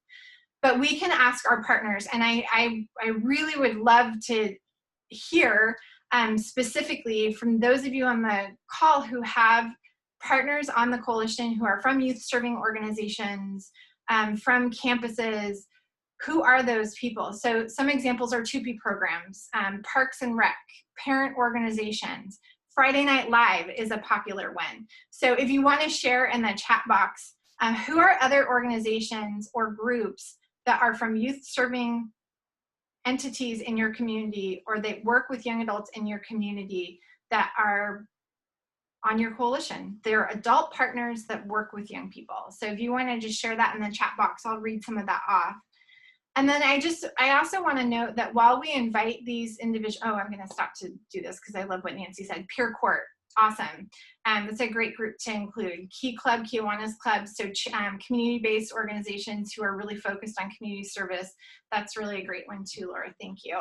But we can ask our partners, and I really would love to hear specifically from those of you on the call who have partners on the coalition who are from youth serving organizations, from campuses, who are those people? So some examples are 2P programs, Parks and Rec, parent organizations. Friday Night Live is a popular one. So if you want to share in the chat box, who are other organizations or groups that are from youth serving entities in your community, or that work with young adults in your community that are on your coalition? They're adult partners that work with young people. So if you want to just share that in the chat box, I'll read some of that off. And then I also want to note that while we invite these individuals, oh, I'm going to stop to do this because I love what Nancy said. Peer Court, awesome. That's a great group to include. Key Club, Kiwanis Club, so community-based organizations who are really focused on community service. That's really a great one too, Laura. Thank you.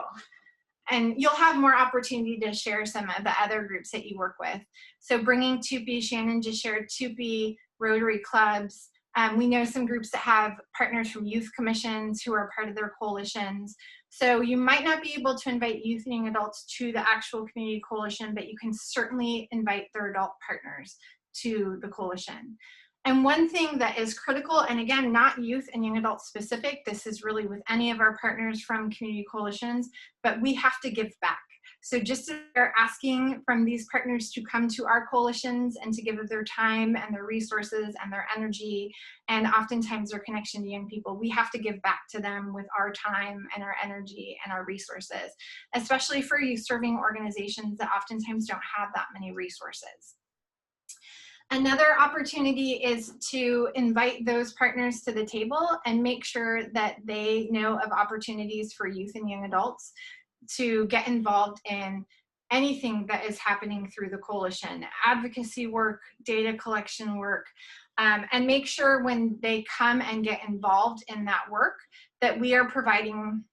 And you'll have more opportunity to share some of the other groups that you work with. So bringing 2P, Shannon just shared 2P, Rotary clubs. We know some groups that have partners from youth commissions who are part of their coalitions. So you might not be able to invite youth and young adults to the actual community coalition, but you can certainly invite their adult partners to the coalition. And one thing that is critical, and again, not youth and young adult specific, this is really with any of our partners from community coalitions, but we have to give back. So just as they're asking from these partners to come to our coalitions and to give of their time and their resources and their energy, and oftentimes their connection to young people, we have to give back to them with our time and our energy and our resources, especially for youth serving organizations that oftentimes don't have that many resources. Another opportunity is to invite those partners to the table and make sure that they know of opportunities for youth and young adults to get involved in anything that is happening through the coalition, advocacy work, data collection work, and make sure when they come and get involved in that work that we are providing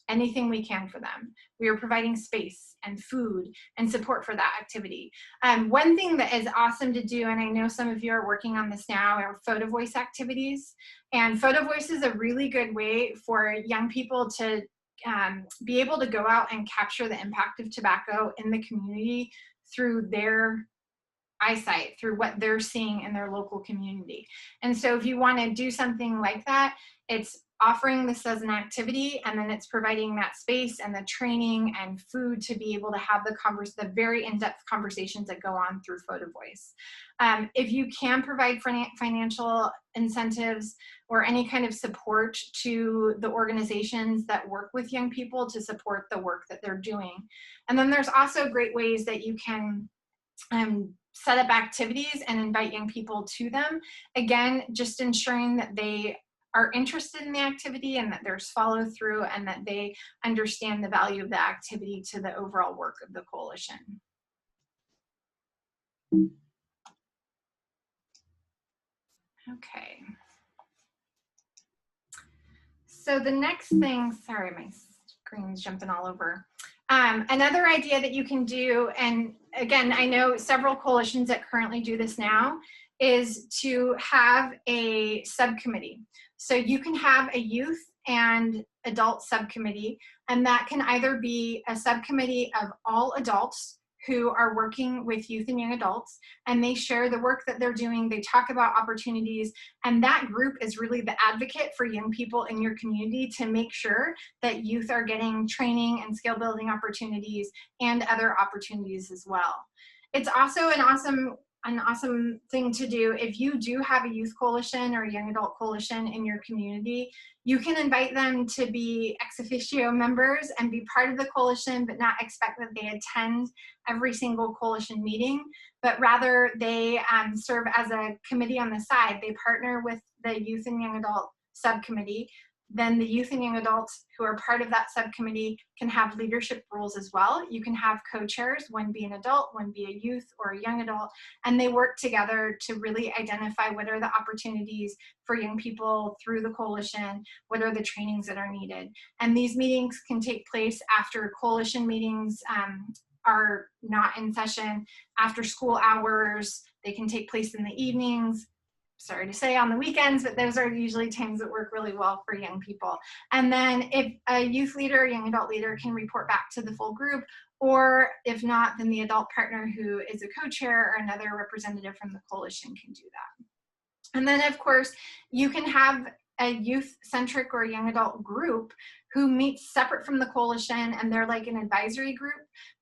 anything we can for them. We are providing space and food and support for that activity. One thing that is awesome to do, and I know some of you are working on this now, are photo voice activities. And photo voice is a really good way for young people to be able to go out and capture the impact of tobacco in the community through their eyesight, through what they're seeing in their local community. And so if you want to do something like that, it's offering this as an activity, and then it's providing that space and the training and food to be able to have the very in-depth conversations that go on through photo voice. If you can provide financial incentives or any kind of support to the organizations that work with young people to support the work that they're doing. And then there's also great ways that you can set up activities and invite young people to them. Again, just ensuring that they are interested in the activity and that there's follow through and that they understand the value of the activity to the overall work of the coalition. Okay. So the next thing, sorry, my screen's jumping all over. Another idea that you can do, and again, I know several coalitions that currently do this now, is to have a subcommittee. So you can have a youth and adult subcommittee, and that can either be a subcommittee of all adults who are working with youth and young adults, and they share the work that they're doing, they talk about opportunities, and that group is really the advocate for young people in your community to make sure that youth are getting training and skill building opportunities and other opportunities as well. It's also an awesome thing to do if you do have a youth coalition or a young adult coalition in your community. You can invite them to be ex officio members and be part of the coalition, but not expect that they attend every single coalition meeting, but rather they serve as a committee on the side. They partner with the youth and young adult subcommittee. Then the youth and young adults who are part of that subcommittee can have leadership roles as well. You can have co-chairs, one be an adult, one be a youth or a young adult, and they work together to really identify what are the opportunities for young people through the coalition, what are the trainings that are needed. And these meetings can take place after coalition meetings are not in session, after school hours. They can take place in the evenings. Sorry to say on the weekends, but those are usually times that work really well for young people. And then if a youth leader or young adult leader can report back to the full group, or if not, then the adult partner who is a co-chair or another representative from the coalition can do that. And then of course, you can have a youth-centric or young adult group who meets separate from the coalition, and they're like an advisory group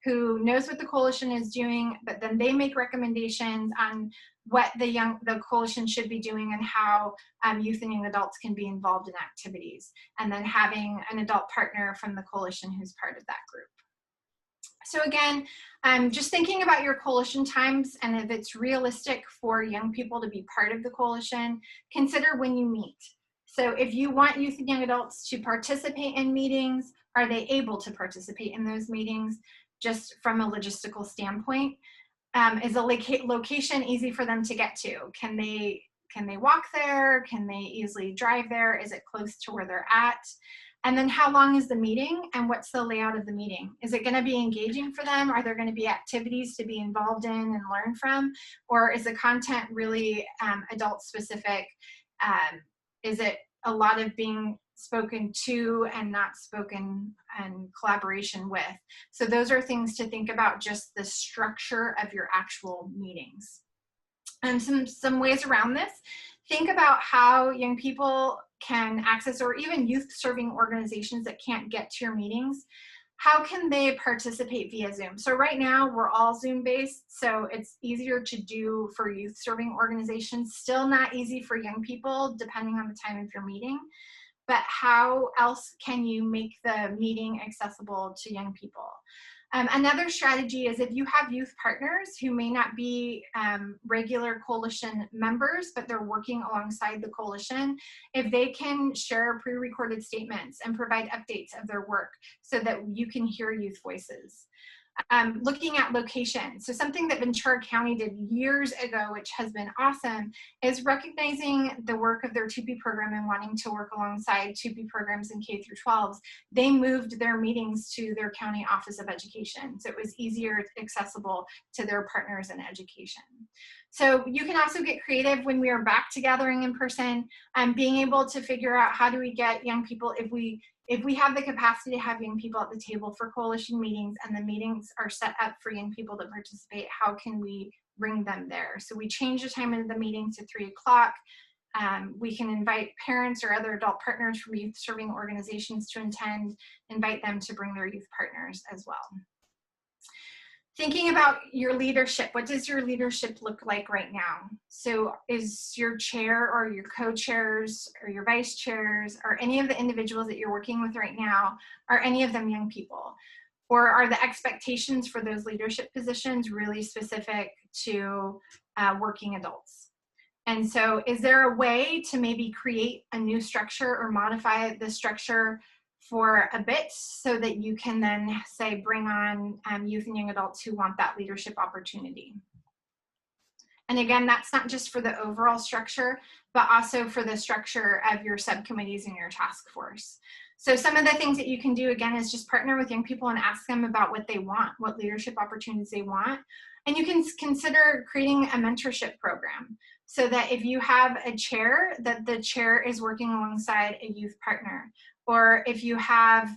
who knows what the coalition is doing, but then they make recommendations on what the coalition should be doing and how youth and young adults can be involved in activities, and then having an adult partner from the coalition who's part of that group. So again, just thinking about your coalition times, and if it's realistic for young people to be part of the coalition, consider when you meet. So if you want youth and young adults to participate in meetings, are they able to participate in those meetings just from a logistical standpoint? Is a location easy for them to get to? Can they walk there? Can they easily drive there? Is it close to where they're at? And then how long is the meeting, and what's the layout of the meeting? Is it going to be engaging for them? Are there going to be activities to be involved in and learn from? Or is the content really adult specific? Is it a lot of being spoken to and not spoken and collaboration with? So those are things to think about, just the structure of your actual meetings. And some ways around this, think about how young people can access, or even youth serving organizations that can't get to your meetings, how can they participate via Zoom? So right now we're all Zoom based, so it's easier to do for youth serving organizations, still not easy for young people depending on the time of your meeting. But how else can you make the meeting accessible to young people? Another strategy is if you have youth partners who may not be regular coalition members, but they're working alongside the coalition, if they can share pre-recorded statements and provide updates of their work so that you can hear youth voices. Looking at location. So something that Ventura County did years ago, which has been awesome, is recognizing the work of their 2P program and wanting to work alongside 2P programs in K through 12s. They moved their meetings to their county office of education, so it was easier accessible to their partners in education. So you can also get creative when we are back to gathering in person, being able to figure out how do we get young people, if we have the capacity to have young people at the table for coalition meetings and the meetings are set up for young people to participate, how can we bring them there? So we change the time of the meeting to 3 o'clock. We can invite parents or other adult partners from youth serving organizations to attend, invite them to bring their youth partners as well. Thinking about your leadership, what does your leadership look like right now? So is your chair or your co-chairs or your vice chairs or any of the individuals that you're working with right now, are any of them young people? Or are the expectations for those leadership positions really specific to working adults? And so is there a way to maybe create a new structure or modify the structure for a bit so that you can then say bring on youth and young adults who want that leadership opportunity? And again, that's not just for the overall structure, but also for the structure of your subcommittees and your task force. So some of the things that you can do, again, is just partner with young people and ask them about what they want, what leadership opportunities they want. And you can consider creating a mentorship program so that if you have a chair, that the chair is working alongside a youth partner. Or if you have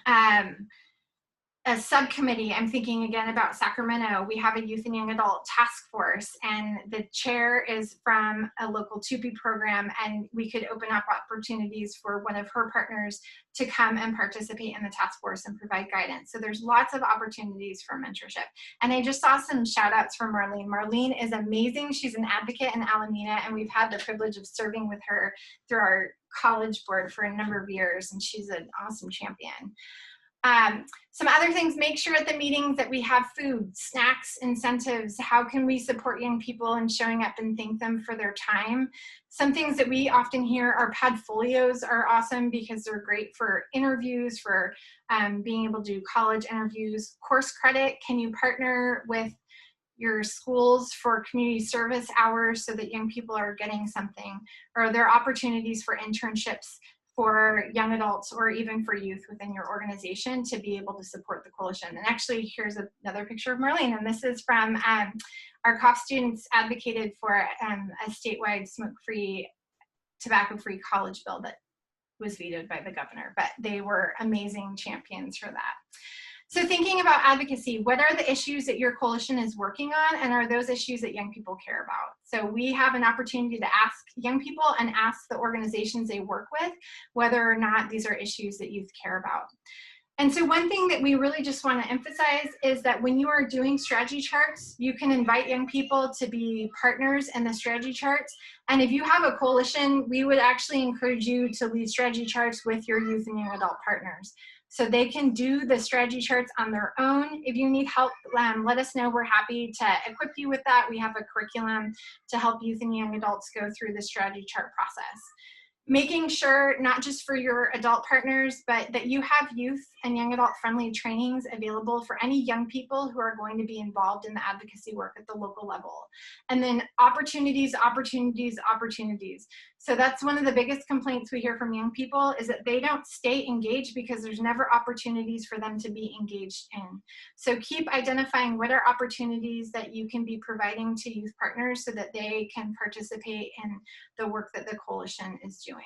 a subcommittee, I'm thinking again about Sacramento, we have a youth and young adult task force, and the chair is from a local 2P program, and we could open up opportunities for one of her partners to come and participate in the task force and provide guidance. So there's lots of opportunities for mentorship. And I just saw some shout outs from Marlene. Marlene is amazing. She's an advocate in Alameda, and we've had the privilege of serving with her through our college board for a number of years, and she's an awesome champion. Some other things, make sure at the meetings that we have food, snacks, incentives. How can we support young people in showing up and thank them for their time? Some things that we often hear are padfolios are awesome because they're great for interviews, for being able to do college interviews. Course credit, can you partner with your schools for community service hours so that young people are getting something? Or are there opportunities for internships for young adults or even for youth within your organization to be able to support the coalition? And actually, here's another picture of Marlene, and this is from our COF students advocated for a statewide smoke-free, tobacco-free college bill that was vetoed by the governor, but they were amazing champions for that. So thinking about advocacy, what are the issues that your coalition is working on, and are those issues that young people care about? So we have an opportunity to ask young people and ask the organizations they work with whether or not these are issues that youth care about. And so one thing that we really just want to emphasize is that when you are doing strategy charts, you can invite young people to be partners in the strategy charts. And if you have a coalition, we would actually encourage you to lead strategy charts with your youth and young adult partners. So they can do the strategy charts on their own. If you need help, let us know. We're happy to equip you with that. We have a curriculum to help youth and young adults go through the strategy chart process. Making sure, not just for your adult partners, but that you have youth and young adult friendly trainings available for any young people who are going to be involved in the advocacy work at the local level. And then opportunities, opportunities, opportunities. So that's one of the biggest complaints we hear from young people, is that they don't stay engaged because there's never opportunities for them to be engaged in. So keep identifying what are opportunities that you can be providing to youth partners so that they can participate in the work that the coalition is doing.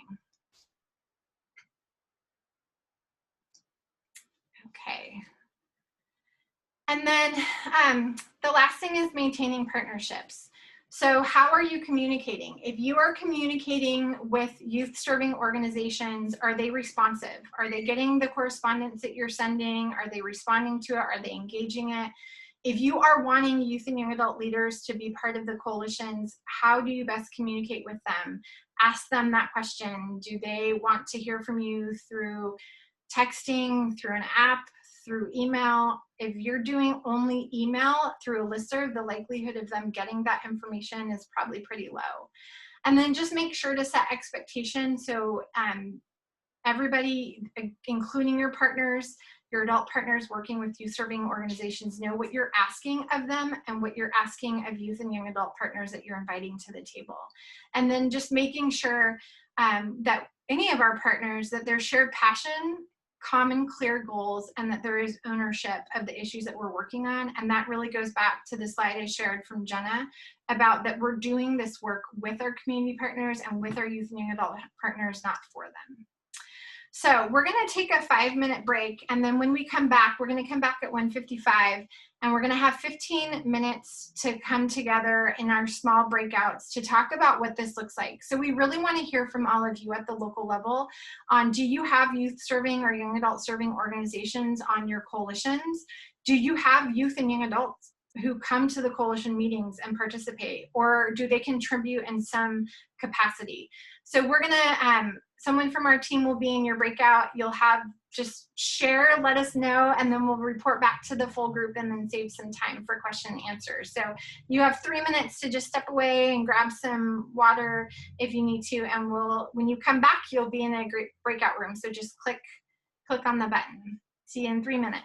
Okay. And then the last thing is maintaining partnerships. So how are you communicating? If you are communicating with youth serving organizations, are they responsive? Are they getting the correspondence that you're sending? Are they responding to it? Are they engaging it? If you are wanting youth and young adult leaders to be part of the coalitions, how do you best communicate with them? Ask them that question. Do they want to hear from you through texting, through an app, through email? If you're doing only email through a listserv, the likelihood of them getting that information is probably pretty low. And then just make sure to set expectations. So everybody, including your partners, your adult partners working with youth serving organizations, know what you're asking of them and what you're asking of youth and young adult partners that you're inviting to the table. And then just making sure that any of our partners, that there's shared passion, common clear goals, and that there is ownership of the issues that we're working on. And that really goes back to the slide I shared from Jenna about that we're doing this work with our community partners and with our youth and young adult partners, not for them. So we're going to take a 5-minute break, and then when we come back, we're going to come back at 1:55, and we're going to have 15 minutes to come together in our small breakouts to talk about what this looks like. So we really want to hear from all of you at the local level on, do you have youth serving or young adult serving organizations on your coalitions? Do you have youth and young adults who come to the coalition meetings and participate, or do they contribute in some capacity? So we're going to, someone from our team will be in your breakout. You'll have, just share, let us know, and then we'll report back to the full group and then save some time for question and answers. So you have 3 minutes to just step away and grab some water if you need to, and when you come back, you'll be in a great breakout room. So just click on the button. See you in 3 minutes.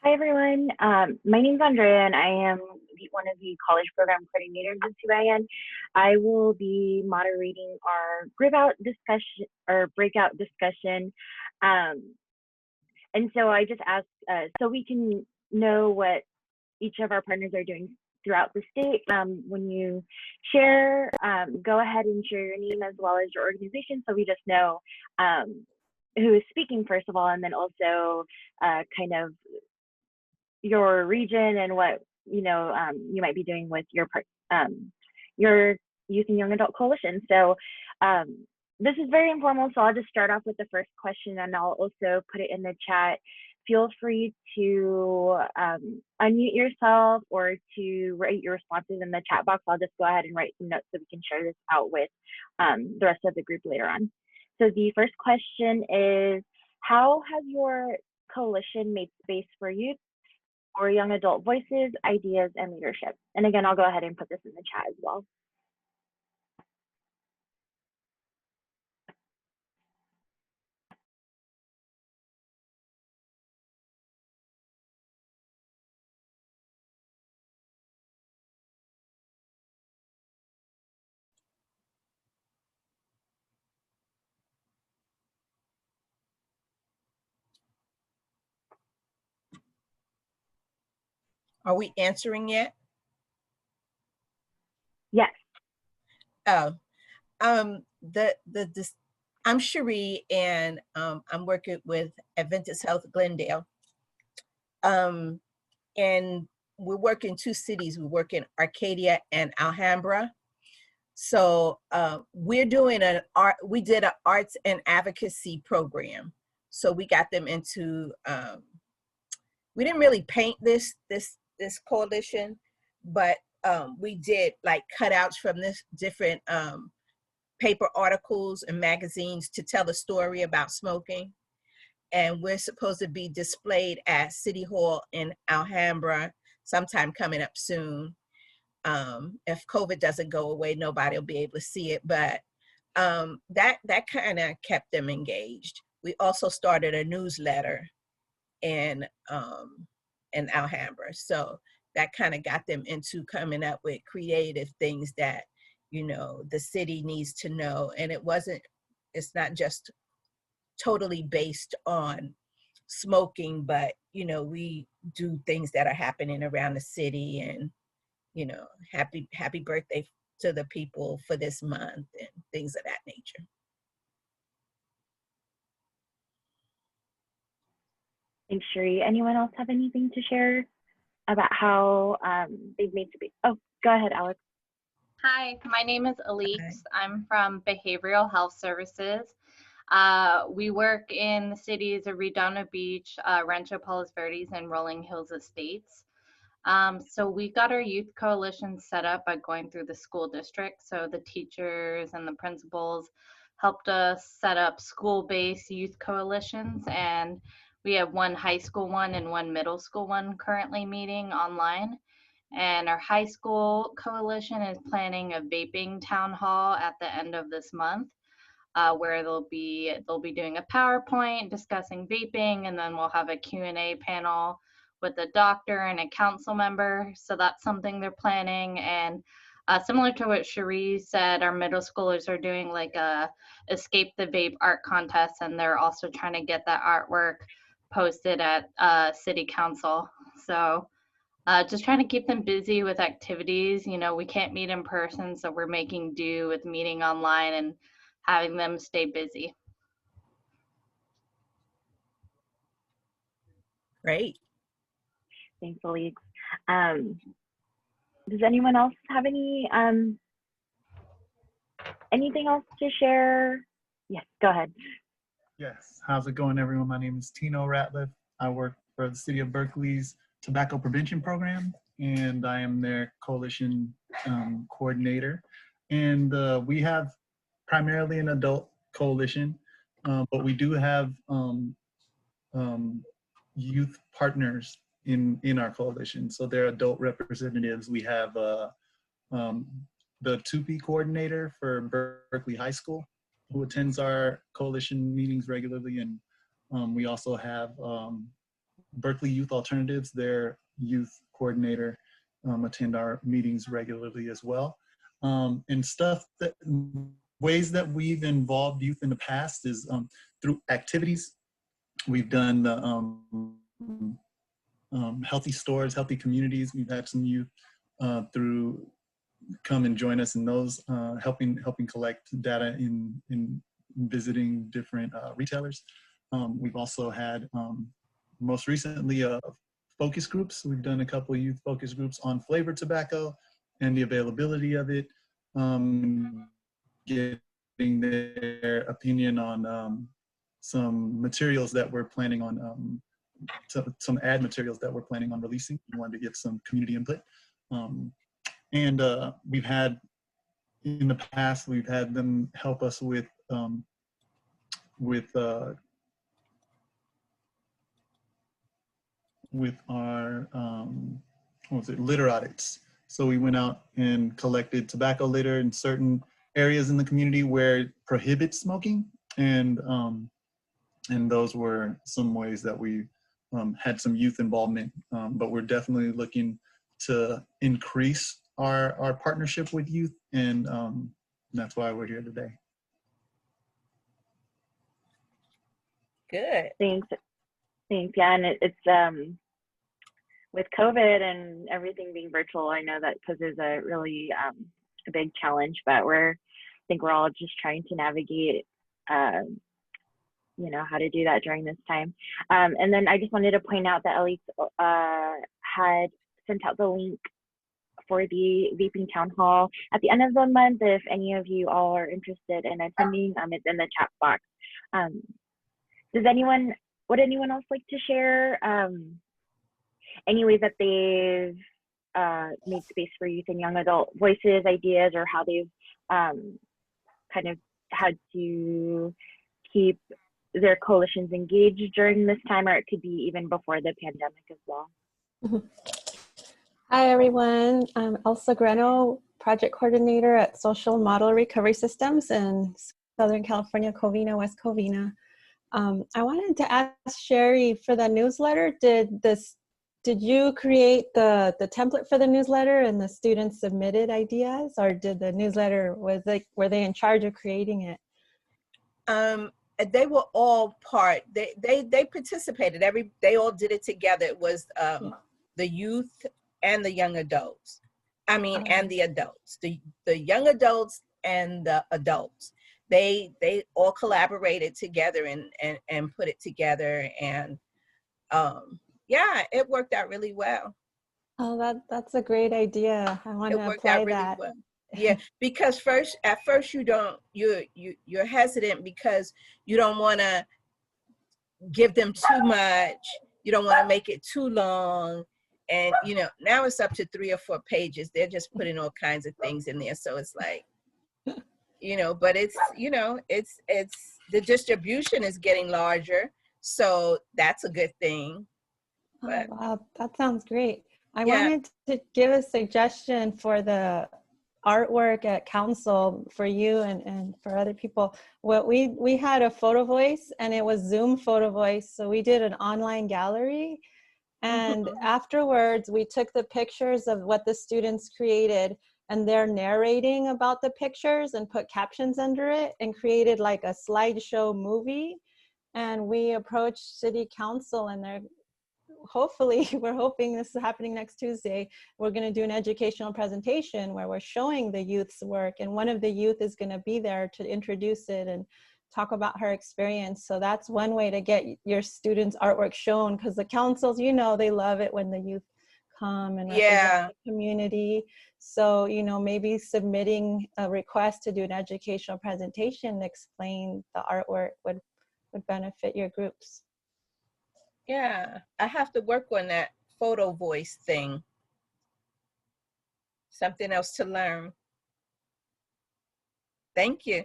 Hi, everyone. My name is Andrea, and I am one of the college program coordinators at CYAN. I will be moderating our breakout discussion. And so I just asked so we can know what each of our partners are doing throughout the state. When you share, go ahead and share your name as well as your organization, so we just know who is speaking first of all, and then also kind of your region and what you might be doing with your youth and young adult coalition. So this is very informal, so I'll just start off with the first question, and I'll also put it in the chat. Feel free to unmute yourself or to write your responses in the chat box. I'll just go ahead and write some notes so we can share this out with the rest of the group later on. So the first question is, how has your coalition made space for youth or young adult voices, ideas, and leadership? And again, I'll go ahead and put this in the chat as well. Are we answering yet? Yes. Oh, I'm Cherie, and I'm working with Adventist Health Glendale. And we work in two cities. We work in Arcadia and Alhambra. So we're doing we did an arts and advocacy program. So we got them into, we didn't really paint this coalition, but we did like cutouts from this different paper articles and magazines to tell a story about smoking. And we're supposed to be displayed at City Hall in Alhambra sometime coming up soon. If COVID doesn't go away, nobody will be able to see it, but that kind of kept them engaged. We also started a newsletter in Alhambra. So that kind of got them into coming up with creative things that, the city needs to know. And it's not just totally based on smoking, but, we do things that are happening around the city, and, happy birthday to the people for this month and things of that nature. Thanks, Cherie. Anyone else have anything to share about how they've made space? Oh, go ahead, Alex. Hi, my name is Alix. I'm from Behavioral Health Services. We work in the cities of Redondo Beach, Rancho Palos Verdes, and Rolling Hills Estates. So we got our youth coalition set up by going through the school district. So the teachers and the principals helped us set up school-based youth coalitions, and we have one high school one and one middle school one currently meeting online. And our high school coalition is planning a vaping town hall at the end of this month, where they'll be doing a PowerPoint discussing vaping, and then we'll have a Q&A panel with a doctor and a council member. So that's something they're planning. And similar to what Cherie said, our middle schoolers are doing like a Escape the Vape art contest, and they're also trying to get that artwork posted at city council. So just trying to keep them busy with activities. We can't meet in person, so we're making do with meeting online and having them stay busy. Great. Thanks, Alix. Does anyone else have anything else to share? Yes, go ahead. Yes, how's it going, everyone? My name is Tino Ratliff. I work for the City of Berkeley's Tobacco Prevention Program, and I am their coalition coordinator. And we have primarily an adult coalition, but we do have youth partners in our coalition. So they're adult representatives. We have the 2P coordinator for Berkeley High School, who attends our coalition meetings regularly, and we also have Berkeley Youth Alternatives, their youth coordinator, attend our meetings regularly as well. And ways that we've involved youth in the past is through activities. We've done the healthy stores, healthy communities. We've had some youth through come and join us in those, helping collect data in visiting different retailers. We've also had most recently focus groups. We've done a couple of youth focus groups on flavored tobacco and the availability of it, getting their opinion on some materials that we're planning on, some ad materials that we're planning on releasing. We wanted to get some community input. And we've had, in the past, we've had them help us with our, what was it, litter audits. So we went out and collected tobacco litter in certain areas in the community where it prohibits smoking. And those were some ways that we had some youth involvement, but we're definitely looking to increase our partnership with youth, and that's why we're here today. Good. Thanks. Yeah, and it's with COVID and everything being virtual, I know that poses a really a big challenge, but I think we're all just trying to navigate, you know, how to do that during this time. And then I just wanted to point out that Elise had sent out the link for the vaping town hall at the end of the month. If any of you all are interested in attending, it's in the chat box. Would anyone else like to share any ways that they've made space for youth and young adult voices, ideas, or how they've kind of had to keep their coalitions engaged during this time, or it could be even before the pandemic as well? Hi, everyone. I'm Elsa Greno, Project Coordinator at Social Model Recovery Systems in Southern California, Covina, West Covina. I wanted to ask Sherry, for the newsletter, did you create the template for the newsletter and the students submitted ideas, or did the newsletter, were they in charge of creating it? They were all part, they participated, they all did it together. It was the youth and the young adults. And the adults, the young adults and the adults. They all collaborated together and put it together, and yeah, it worked out really well. Oh, that's a great idea. I want to apply that. Well. Yeah, because at first you're hesitant because you don't want to give them too much. You don't want to make it too long. And, you know, now it's up to 3 or 4 pages. They're just putting all kinds of things in there. So it's like, you know, but it's, you know, it's the distribution is getting larger. So that's a good thing. But, oh, wow, that sounds great. I wanted to give a suggestion for the artwork at council for you and for other people. What we had a photo voice, and it was Zoom photo voice. So we did an online gallery. And afterwards, we took the pictures of what the students created, and they're narrating about the pictures and put captions under it and created like a slideshow movie. And we approached city council, and they're hopefully, we're hoping this is happening next Tuesday. We're going to do an educational presentation where we're showing the youth's work, and one of the youth is going to be there to introduce it and talk about her experience. So that's one way to get your students' artwork shown, because the councils, you know, they love it when the youth come and represent the community. So, you know, maybe submitting a request to do an educational presentation to explain the artwork would benefit your groups. Yeah, I have to work on that photo voice thing. Something else to learn. Thank you.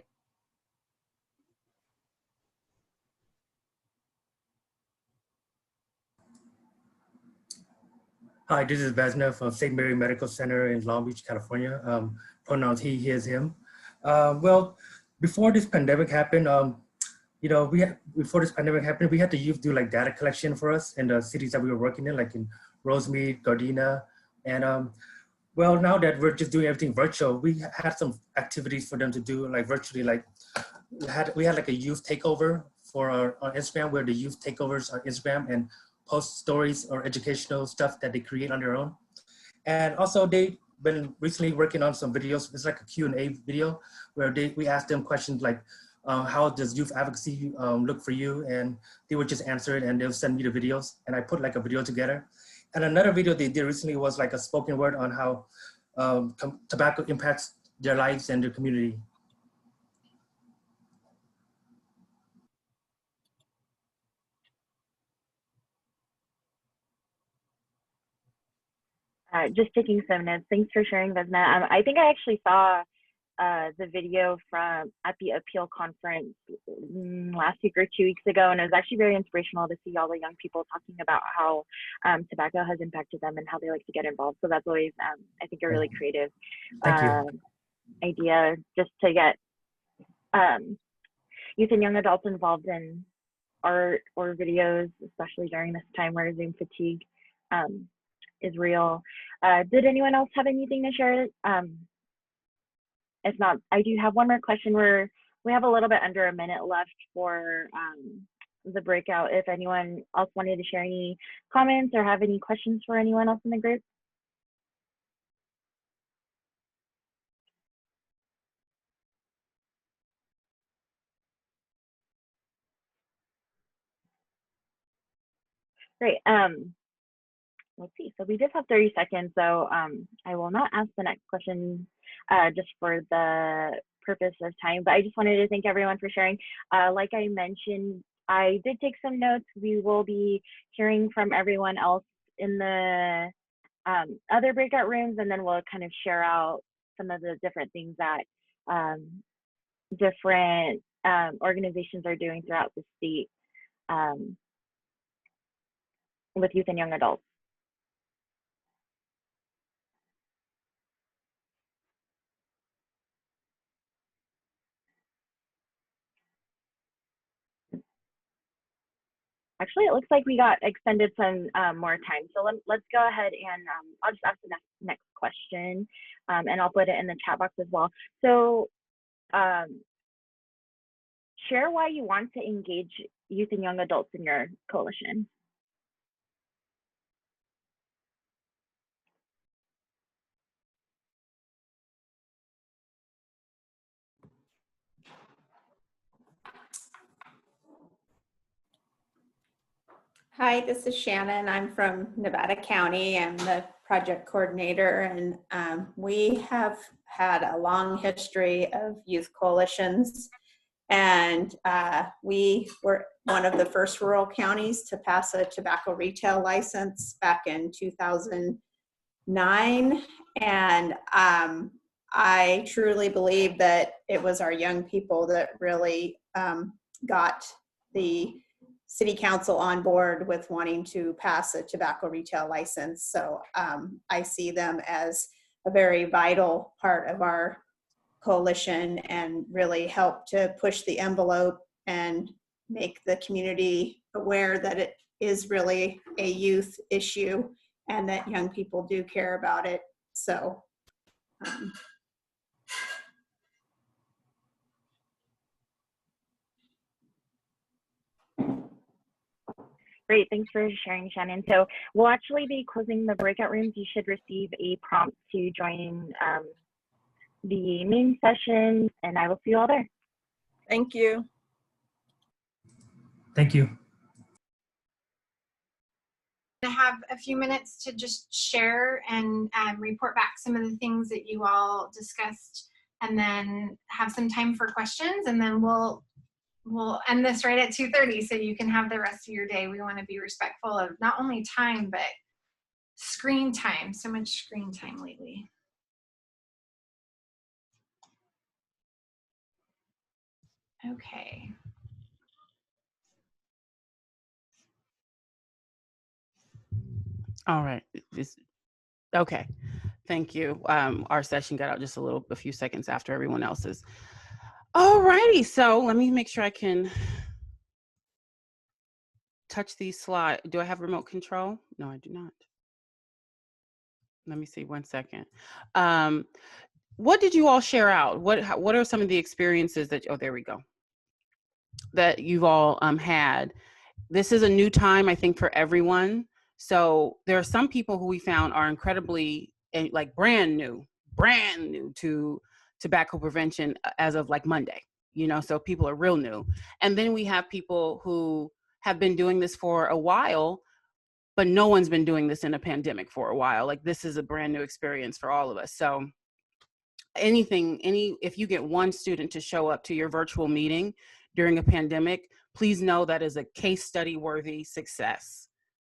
Hi, this is Vesna from St. Mary Medical Center in Long Beach, California. Pronouns he, his, him. Well, before this pandemic happened, you know, we had, before this pandemic happened, we had the youth do like data collection for us in the cities that we were working in, like in Rosemead, Gardena. And well, now that we're just doing everything virtual, we had some activities for them to do like virtually, like we had like a youth takeover for our Instagram, where the youth takeovers on Instagram and post stories or educational stuff that they create on their own. And also they've been recently working on some videos. It's like a Q&A video where we asked them questions like, how does youth advocacy look for you? And they would just answer it and they'll send me the videos and I put like a video together. And another video they did recently was like a spoken word on how tobacco impacts their lives and their community. Just taking some notes. Thanks for sharing, Vesna. I think I actually saw the video from at the Appeal conference last week or 2 weeks ago, and it was actually very inspirational to see all the young people talking about how tobacco has impacted them and how they like to get involved. So that's always, I think, a really creative idea, just to get youth and young adults involved in art or videos, especially during this time where Zoom fatigue is real. Did anyone else have anything to share? If not, I do have one more question. We have a little bit under a minute left for the breakout. If anyone else wanted to share any comments or have any questions for anyone else in the group. Great. Let's see. So we just have 30 seconds. So I will not ask the next question just for the purpose of time, but I just wanted to thank everyone for sharing. Like I mentioned, I did take some notes. We will be hearing from everyone else in the other breakout rooms, and then we'll kind of share out some of the different things that different organizations are doing throughout the state with youth and young adults. Actually, it looks like we got extended some more time. So let's go ahead and I'll just ask the next question and I'll put it in the chat box as well. So share why you want to engage youth and young adults in your coalition. Hi, this is Shannon. I'm from Nevada County. I'm the project coordinator, and we have had a long history of youth coalitions. And we were one of the first rural counties to pass a tobacco retail license back in 2009. And I truly believe that it was our young people that really got the city council on board with wanting to pass a tobacco retail license. So I see them as a very vital part of our coalition and really help to push the envelope and make the community aware that it is really a youth issue and that young people do care about it. So Great, thanks for sharing, Shannon. So we'll actually be closing the breakout rooms. You should receive a prompt to join the main session, and I will see you all there. Thank you. Thank you. To have a few minutes to just share and report back some of the things that you all discussed, and then have some time for questions, and then we'll end this right at 2:30 so you can have the rest of your day. We want to be respectful of not only time, but screen time. So much screen time lately. Okay. All right. Okay. Thank you. Our session got out just a few seconds after everyone else's. All righty. So let me make sure I can touch these slides. Do I have remote control? No, I do not. Let me see 1 second. What did you all share out? What are some of the experiences that, oh, there we go, that you've all had? This is a new time, I think, for everyone. So there are some people who we found are incredibly like brand new to tobacco prevention as of like Monday, so people are real new. And then we have people who have been doing this for a while, but no one's been doing this in a pandemic for a while. Like, this is a brand new experience for all of us. So if you get one student to show up to your virtual meeting during a pandemic, please know that is a case study worthy success.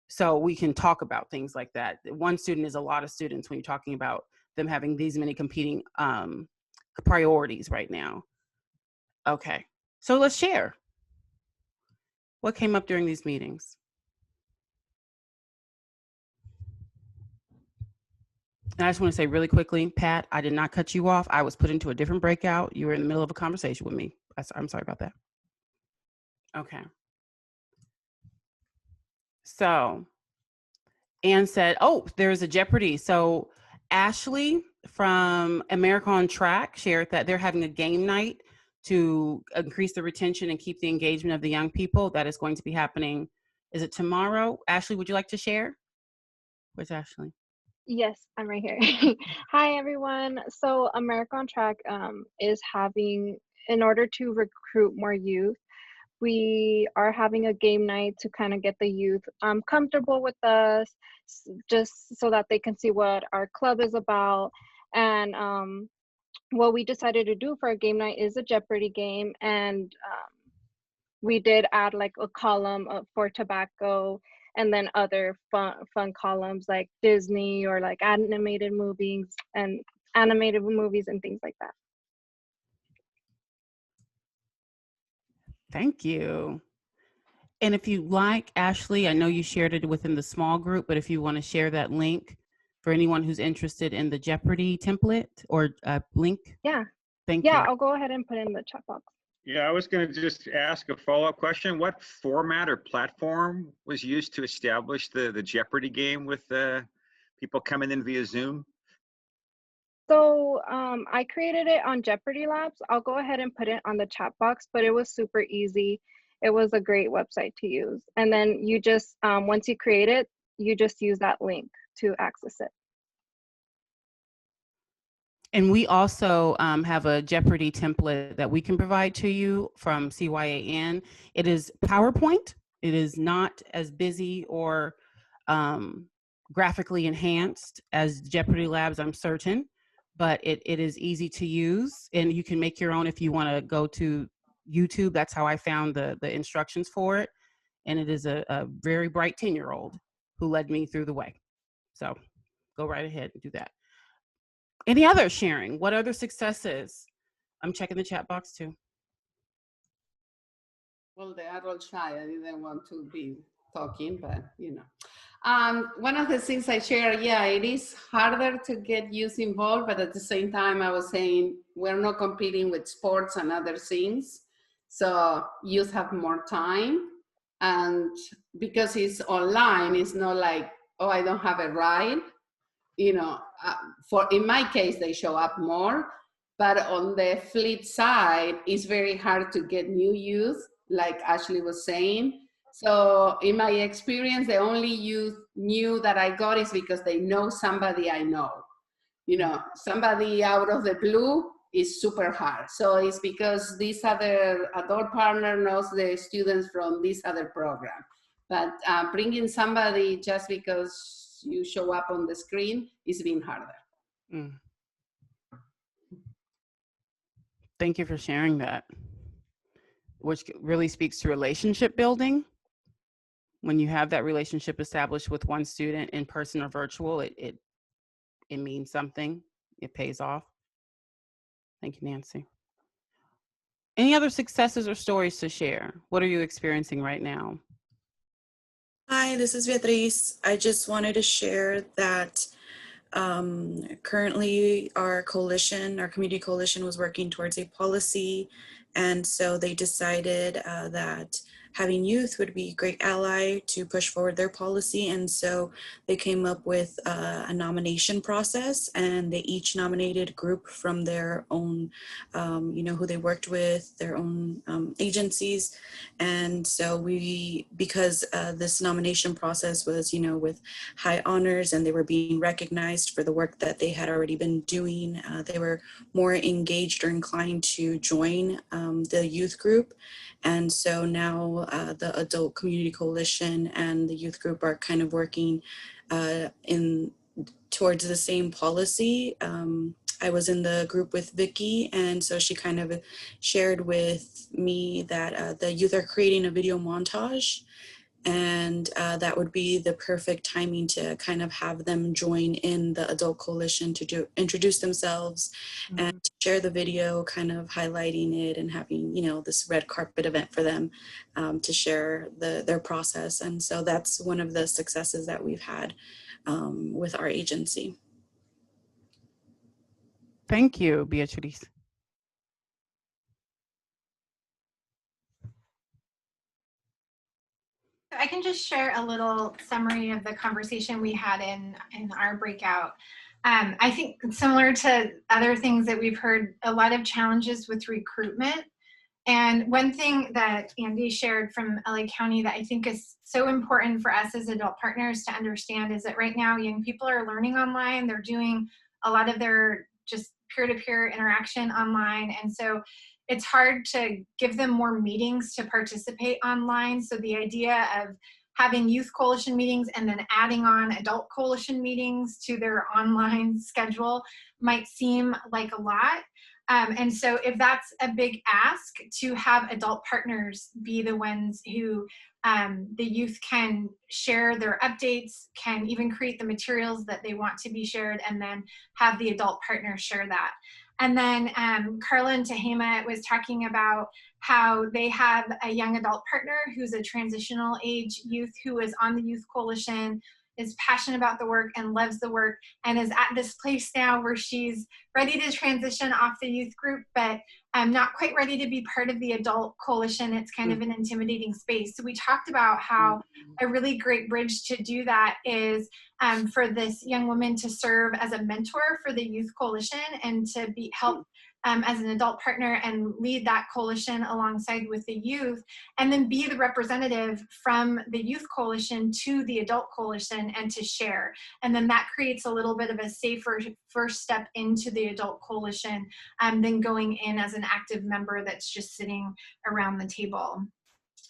So we can talk about things like that. One student is a lot of students when you're talking about them having these many competing priorities right now. Okay, so let's share. What came up during these meetings? And I just want to say really quickly, Pat, I did not cut you off. I was put into a different breakout. You were in the middle of a conversation with me. I'm sorry about that. Okay. So Anne said, oh, there's a Jeopardy. So Ashley from America on Track shared that they're having a game night to increase the retention and keep the engagement of the young people. That is going to be happening. Is it tomorrow? Ashley, would you like to share? Where's Ashley? Yes, I'm right here. Hi, everyone. So America on Track is having, in order to recruit more youth, we are having a game night to kind of get the youth comfortable with us, just so that they can see what our club is about. And what we decided to do for a game night is a Jeopardy game. And we did add like a column for tobacco, and then other fun columns like Disney or like animated movies and things like that. Thank you. And if you like, Ashley, I know you shared it within the small group, but if you want to share that link for anyone who's interested in the Jeopardy template or link. Yeah. Thank you. Yeah, I'll go ahead and put it in the chat box. Yeah, I was going to just ask a follow-up question. What format or platform was used to establish the Jeopardy game with people coming in via Zoom? So I created it on Jeopardy Labs. I'll go ahead and put it on the chat box, but it was super easy. It was a great website to use. And then you just, once you create it, you just use that link to access it. And we also have a Jeopardy template that we can provide to you from CYAN. It is PowerPoint. It is not as busy or graphically enhanced as Jeopardy Labs, I'm certain, but it is easy to use, and you can make your own if you want to go to YouTube. That's how I found the instructions for it. And it is a very bright 10-year-old who led me through the way. So go right ahead and do that. Any other sharing? What other successes? I'm checking the chat box too. Well, they are all shy. I didn't want to be talking, but one of the things I share, yeah, it is harder to get youth involved, but at the same time, I was saying we're not competing with sports and other things. So youth have more time, and because it's online, it's not like, oh, I don't have a ride. In my case, they show up more, but on the flip side, it's very hard to get new youth, like Ashley was saying. So in my experience, the only youth new that I got is because they know somebody I know. Somebody out of the blue is super hard. So it's because this other adult partner knows the students from this other program. But bringing somebody just because you show up on the screen is being harder. Mm. Thank you for sharing that, which really speaks to relationship building. When you have that relationship established with one student in person or virtual, it means something. It pays off. Thank you, Nancy. Any other successes or stories to share? What are you experiencing right now? Hi, this is Beatriz. I just wanted to share that currently our community coalition was working towards a policy And so they decided that having youth would be a great ally to push forward their policy. And so they came up with a nomination process, and they each nominated a group from their own, who they worked with, their own agencies. And so because this nomination process was, with high honors, and they were being recognized for the work that they had already been doing, they were more engaged or inclined to join the youth group. And so now the Adult Community Coalition and the youth group are kind of working towards the same policy. I was in the group with Vicky, and so she kind of shared with me that the youth are creating a video montage, and that would be the perfect timing to kind of have them join in the Adult Coalition to introduce themselves and to share the video, kind of highlighting it and having, this red carpet event for them to share their process. And so that's one of the successes that we've had with our agency. Thank you, Beatriz. I can just share a little summary of the conversation we had in our breakout. I think similar to other things that we've heard, a lot of challenges with recruitment. And one thing that Andy shared from LA County that I think is so important for us as adult partners to understand is that right now young people are learning online. They're doing a lot of their just peer-to-peer interaction online. And so it's hard to give them more meetings to participate online. So the idea of having youth coalition meetings and then adding on adult coalition meetings to their online schedule might seem like a lot. And so if that's a big ask, to have adult partners be the ones who the youth can share their updates, can even create the materials that they want to be shared, and then have the adult partners share that. And then Carla and Tehama was talking about how they have a young adult partner who's a transitional age youth who is on the Youth Coalition, is passionate about the work and loves the work, and is at this place now where she's ready to transition off the youth group, but not quite ready to be part of the adult coalition. It's kind of an intimidating space. So we talked about how a really great bridge to do that is for this young woman to serve as a mentor for the youth coalition and to help as an adult partner and lead that coalition alongside with the youth, and then be the representative from the youth coalition to the adult coalition and to share. And then that creates a little bit of a safer first step into the adult coalition than going in as an active member that's just sitting around the table.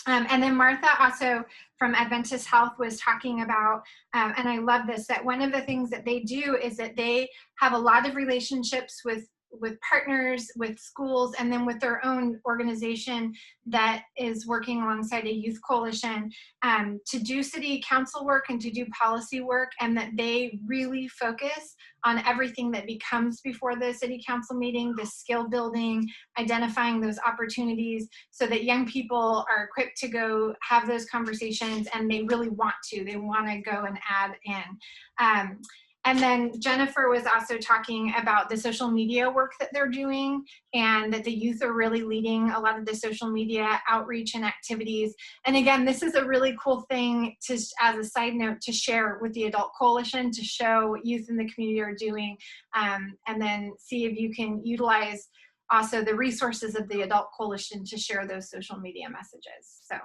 And then Martha also from Adventist Health was talking about, and I love this, that one of the things that they do is that they have a lot of relationships with partners, with schools, and then with their own organization that is working alongside a youth coalition to do city council work and to do policy work, and that they really focus on everything that becomes before the city council meeting, the skill building, identifying those opportunities so that young people are equipped to go have those conversations, and they really want to. They want to go and add in. And then Jennifer was also talking about the social media work that they're doing, and that the youth are really leading a lot of the social media outreach and activities. And again, this is a really cool thing to, as a side note, to share with the adult coalition, to show what youth in the community are doing, and then see if you can utilize also the resources of the adult coalition to share those social media messages. So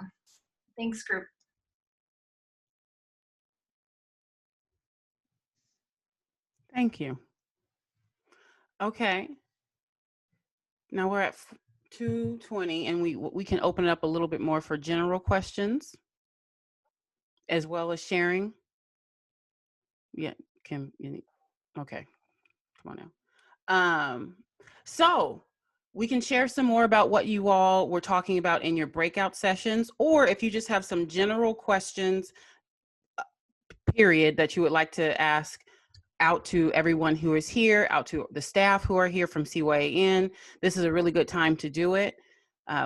thanks, group. Thank you. Okay. Now we're at 2:20, and we can open it up a little bit more for general questions as well as sharing. Yeah, Kim. Okay, come on now. So we can share some more about what you all were talking about in your breakout sessions, or if you just have some general questions, period, that you would like to ask out to everyone who is here, out to the staff who are here from CYAN. This is a really good time to do it.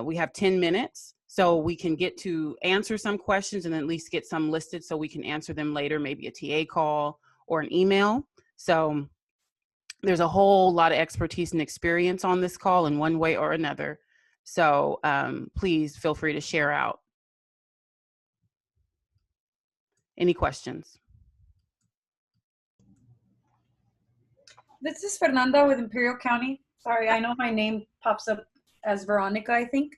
We have 10 minutes, so we can get to answer some questions and at least get some listed so we can answer them later, maybe a TA call or an email. So there's a whole lot of expertise and experience on this call in one way or another. So please feel free to share out. Any questions? This is Fernanda with Imperial County. Sorry, I know my name pops up as Veronica, I think.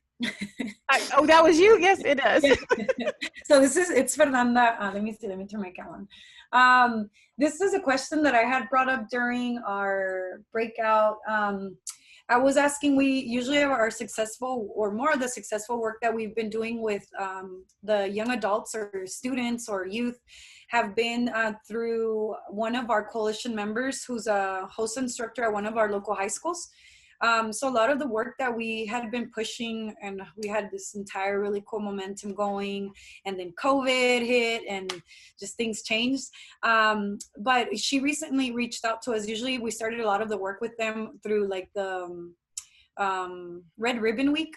Oh, that was you? Yes, it does. So it's Fernanda. Let me see, let me turn my camera on. This is a question that I had brought up during our breakout. I was asking, we usually have our successful or more of the successful work that we've been doing with the young adults or students or youth have been through one of our coalition members who's a host instructor at one of our local high schools. So a lot of the work that we had been pushing, and we had this entire really cool momentum going, and then COVID hit and just things changed. But she recently reached out to us. Usually we started a lot of the work with them through like the Red Ribbon Week.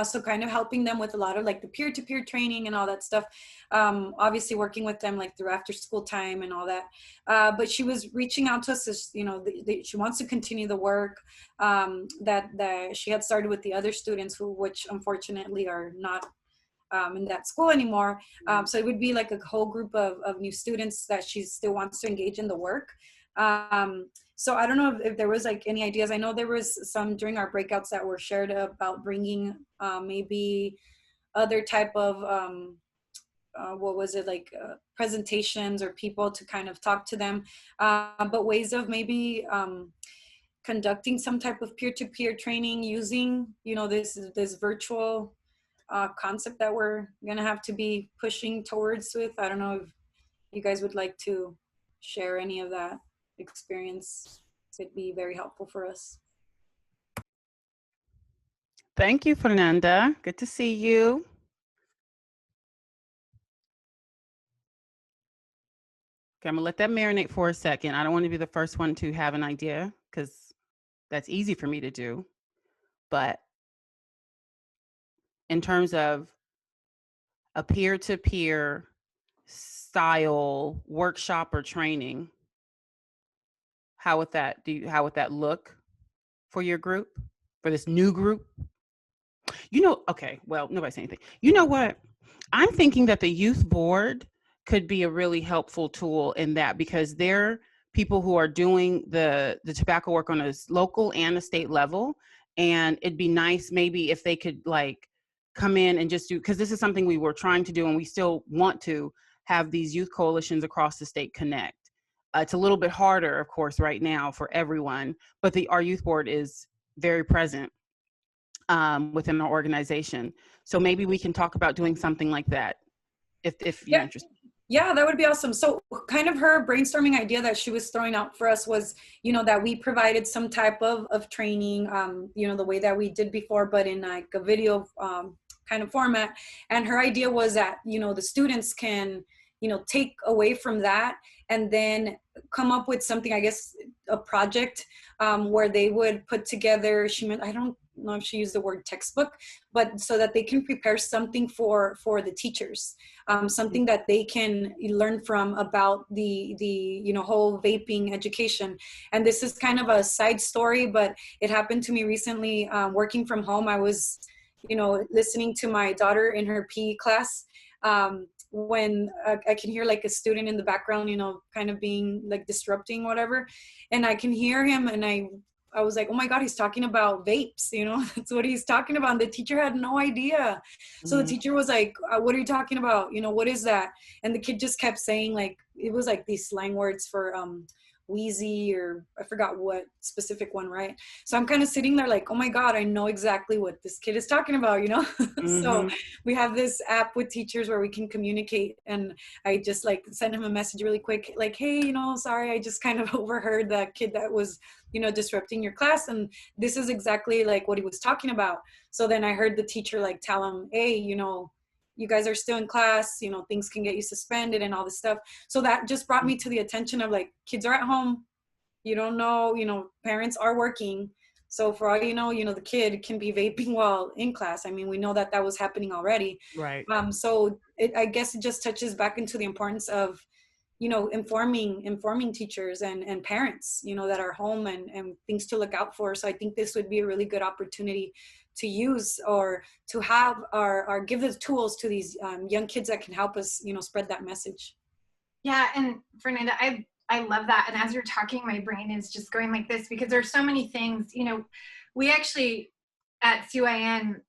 So kind of helping them with a lot of like the peer-to-peer training and all that stuff. Obviously working with them like through after school time and all that. But she was reaching out to us as, you know, she wants to continue the work that she had started with the other students which unfortunately are not in that school anymore. So it would be like a whole group of new students that she still wants to engage in the work. So I don't know if there was like any ideas. I know there was some during our breakouts that were shared about bringing maybe other type of, what was it, like presentations or people to kind of talk to them, but ways of maybe conducting some type of peer-to-peer training using, you know, this virtual concept that we're gonna have to be pushing towards with. I don't know if you guys would like to share any of that experience. It'd be very helpful for us. Thank you, Fernanda. Good to see you. Okay, I'm gonna let that marinate for a second. I don't want to be the first one to have an idea because that's easy for me to do. But in terms of a peer-to-peer style workshop or training, how would that look for your group, for this new group? You know, okay, well, nobody said anything. You know what? I'm thinking that the youth board could be a really helpful tool in that, because they're people who are doing the tobacco work on a local and a state level. And it'd be nice maybe if they could like come in and just do, because this is something we were trying to do and we still want to have these youth coalitions across the state connect. It's a little bit harder, of course, right now for everyone, but our youth board is very present within our organization. So maybe we can talk about doing something like that if you're interested. Yeah, that would be awesome. So kind of her brainstorming idea that she was throwing out for us was, you know, that we provided some type of training, you know, the way that we did before, but in like a video kind of format. And her idea was that, you know, the students can, you know, take away from that and then come up with something, I guess, a project where they would put together, I don't know if she used the word textbook, but so that they can prepare something for the teachers, something that they can learn from about the you know, whole vaping education. And this is kind of a side story, but it happened to me recently. Working from home, I was, you know, listening to my daughter in her PE class, when I can hear like a student in the background, you know, kind of being like disrupting whatever, and I can hear him, and I was like, oh my God, he's talking about vapes, you know, that's what he's talking about. And the teacher had no idea. So the teacher was like, what are you talking about? You know, what is that? And the kid just kept saying, like, it was like these slang words for wheezy, or I forgot what specific one, right? So I'm kind of sitting there like, oh my God, I know exactly what this kid is talking about, you know? So we have this app with teachers where we can communicate, and I just like sent him a message really quick, like, hey, you know, sorry, I just kind of overheard that kid that was, you know, disrupting your class, and this is exactly like what he was talking about. So then I heard the teacher like tell him, hey, you know, you guys are still in class, you know, things can get you suspended and all this stuff. So that just brought me to the attention of like, kids are at home, you don't know, you know, parents are working. So for all you know, the kid can be vaping while in class. I mean, we know that that was happening already. Right. So I guess it just touches back into the importance of, you know, informing teachers and parents, you know, that are home and things to look out for. So I think this would be a really good opportunity use or to have or give the tools to these young kids that can help us, spread that message. Yeah, and Fernanda, I love that. And as you're talking, my brain is just going like this because there's so many things. We actually at CYAN,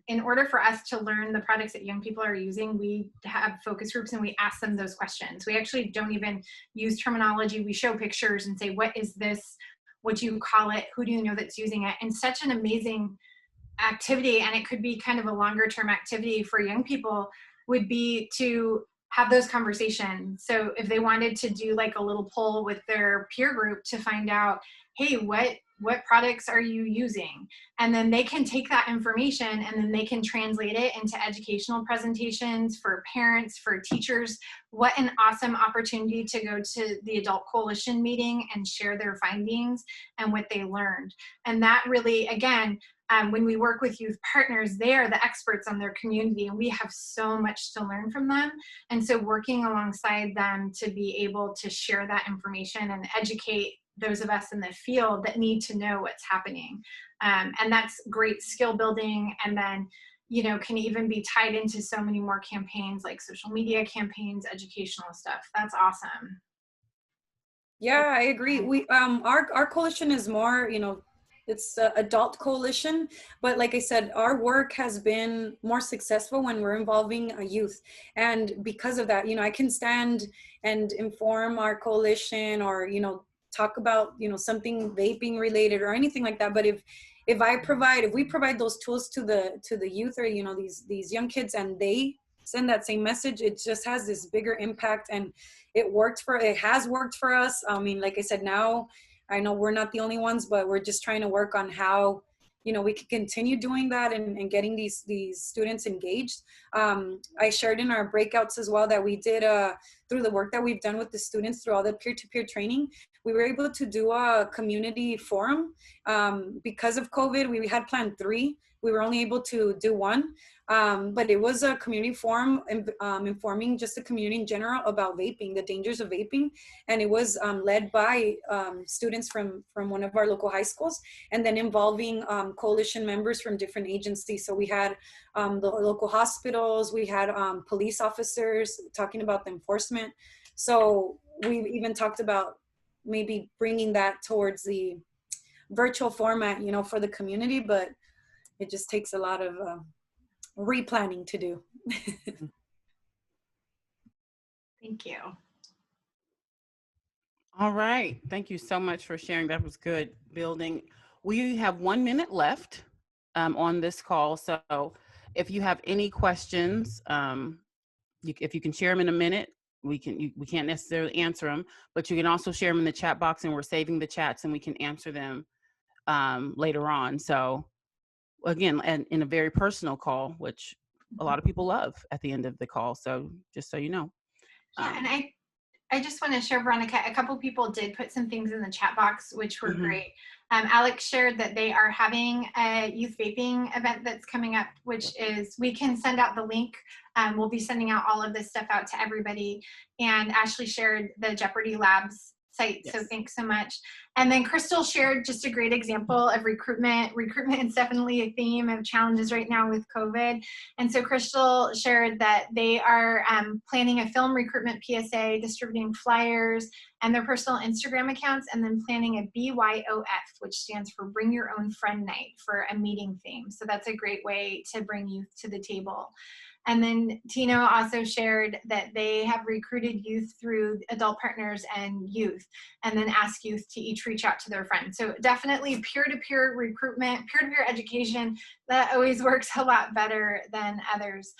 in order for us to learn the products that young people are using, we have focus groups and we ask them those questions. We actually don't even use terminology. We show pictures and say, what is this? What do you call it? Who do you know that's using it? And such an amazing activity, and it could be kind of a longer term activity for young people, would be to have those conversations. So if they wanted to do like a little poll with their peer group to find out, hey, what products are you using? And then they can take that information and then they can translate it into educational presentations for parents, for teachers. What an awesome opportunity to go to the Adult Coalition meeting and share their findings and what they learned. And that really, again, when we work with youth partners, they are the experts on their community and we have so much to learn from them. And so working alongside them to be able to share that information and educate those of us in the field that need to know what's happening. And that's great skill building. And then, can even be tied into so many more campaigns like social media campaigns, educational stuff. That's awesome. Yeah, I agree. We, our coalition is more, it's an adult coalition, but like I said, our work has been more successful when we're involving a youth. And because of that, I can stand and inform our coalition or, talk about, something vaping related or anything like that. But if we provide those tools to the youth or, these young kids and they send that same message, it just has this bigger impact, and it has worked for us. I mean, like I said, now I know we're not the only ones, but we're just trying to work on how, we can continue doing that and getting these students engaged. I shared in our breakouts as well that we did through the work that we've done with the students through all the peer-to-peer training. We were able to do a community forum. Because of COVID, we had planned 3. We were only able to do 1, but it was a community forum informing just the community in general about vaping, the dangers of vaping. And it was led by students from one of our local high schools, and then involving coalition members from different agencies. So we had the local hospitals, we had police officers talking about the enforcement. So we even talked about maybe bringing that towards the virtual format, for the community, but it just takes a lot of replanning to do. Thank you. All right. Thank you so much for sharing. That was good building. We have 1 minute left on this call. So if you have any questions, if you can share them in a minute, we can't necessarily answer them, but you can also share them in the chat box, and we're saving the chats and we can answer them later on. So again, and in a very personal call, which a lot of people love at the end of the call. So just so you know. Yeah, and I just want to share, Veronica, a couple people did put some things in the chat box, which were great. Alex shared that they are having a youth vaping event that's coming up, which is, we can send out the link. We'll be sending out all of this stuff out to everybody. And Ashley shared the Jeopardy Labs site. Yes. So thanks so much. And then Crystal shared just a great example of recruitment. Recruitment is definitely a theme of challenges right now with COVID. And so Crystal shared that they are planning a film recruitment PSA, distributing flyers and their personal Instagram accounts, and then planning a BYOF, which stands for Bring Your Own Friend Night, for a meeting theme. So that's a great way to bring youth to the table. And then Tino also shared that they have recruited youth through adult partners and youth, and then ask youth to each reach out to their friends. So definitely peer-to-peer recruitment, peer-to-peer education, that always works a lot better than others.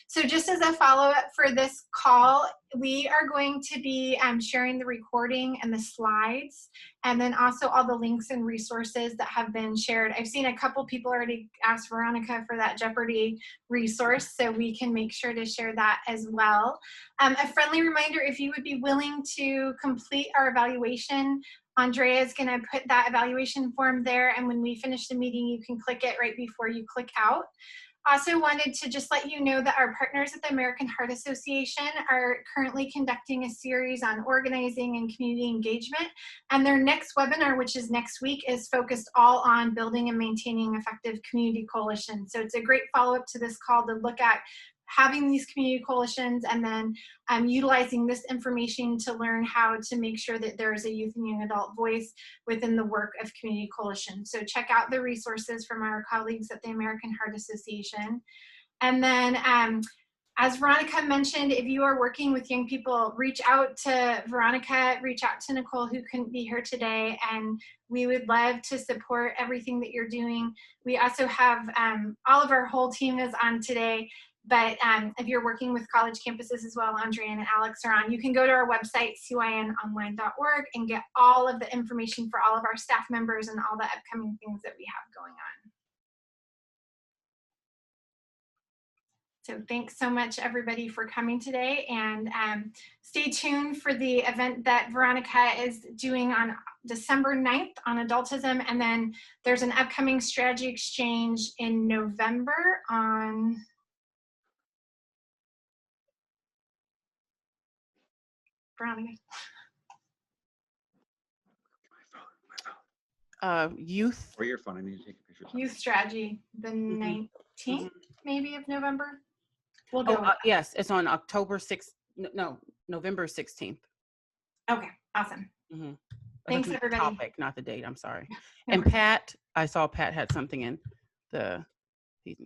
So just as a follow-up for this call, we are going to be sharing the recording and the slides, and then also all the links and resources that have been shared. I've seen a couple people already ask Veronica for that Jeopardy resource, so we can make sure to share that as well. A friendly reminder, if you would be willing to complete our evaluation Andrea is going to put that evaluation form there, and when we finish the meeting, you can click it right before you click out. Also wanted to just let you know that our partners at the American Heart Association are currently conducting a series on organizing and community engagement. And their next webinar, which is next week, is focused all on building and maintaining effective community coalitions. So it's a great follow-up to this call to look at having these community coalitions and then utilizing this information to learn how to make sure that there is a youth and young adult voice within the work of community coalitions. So check out the resources from our colleagues at the American Heart Association. And then as Veronica mentioned, if you are working with young people, reach out to Veronica, reach out to Nicole, who couldn't be here today, and we would love to support everything that you're doing. We also have all of our whole team is on today. But if you're working with college campuses as well, Andrea and Alex are on, you can go to our website, cyanonline.org, and get all of the information for all of our staff members and all the upcoming things that we have going on. So thanks so much, everybody, for coming today. And stay tuned for the event that Veronica is doing on December 9th on adultism. And then there's an upcoming strategy exchange in November on... Veronica. Youth. For your phone, I need to take a picture. Youth strategy, the 19th, maybe, of November. We'll go. Yes, it's on October 6th. No, November 16th. Okay, awesome. Thanks, everybody. Topic, not the date. I'm sorry. And Pat, I saw Pat had something in the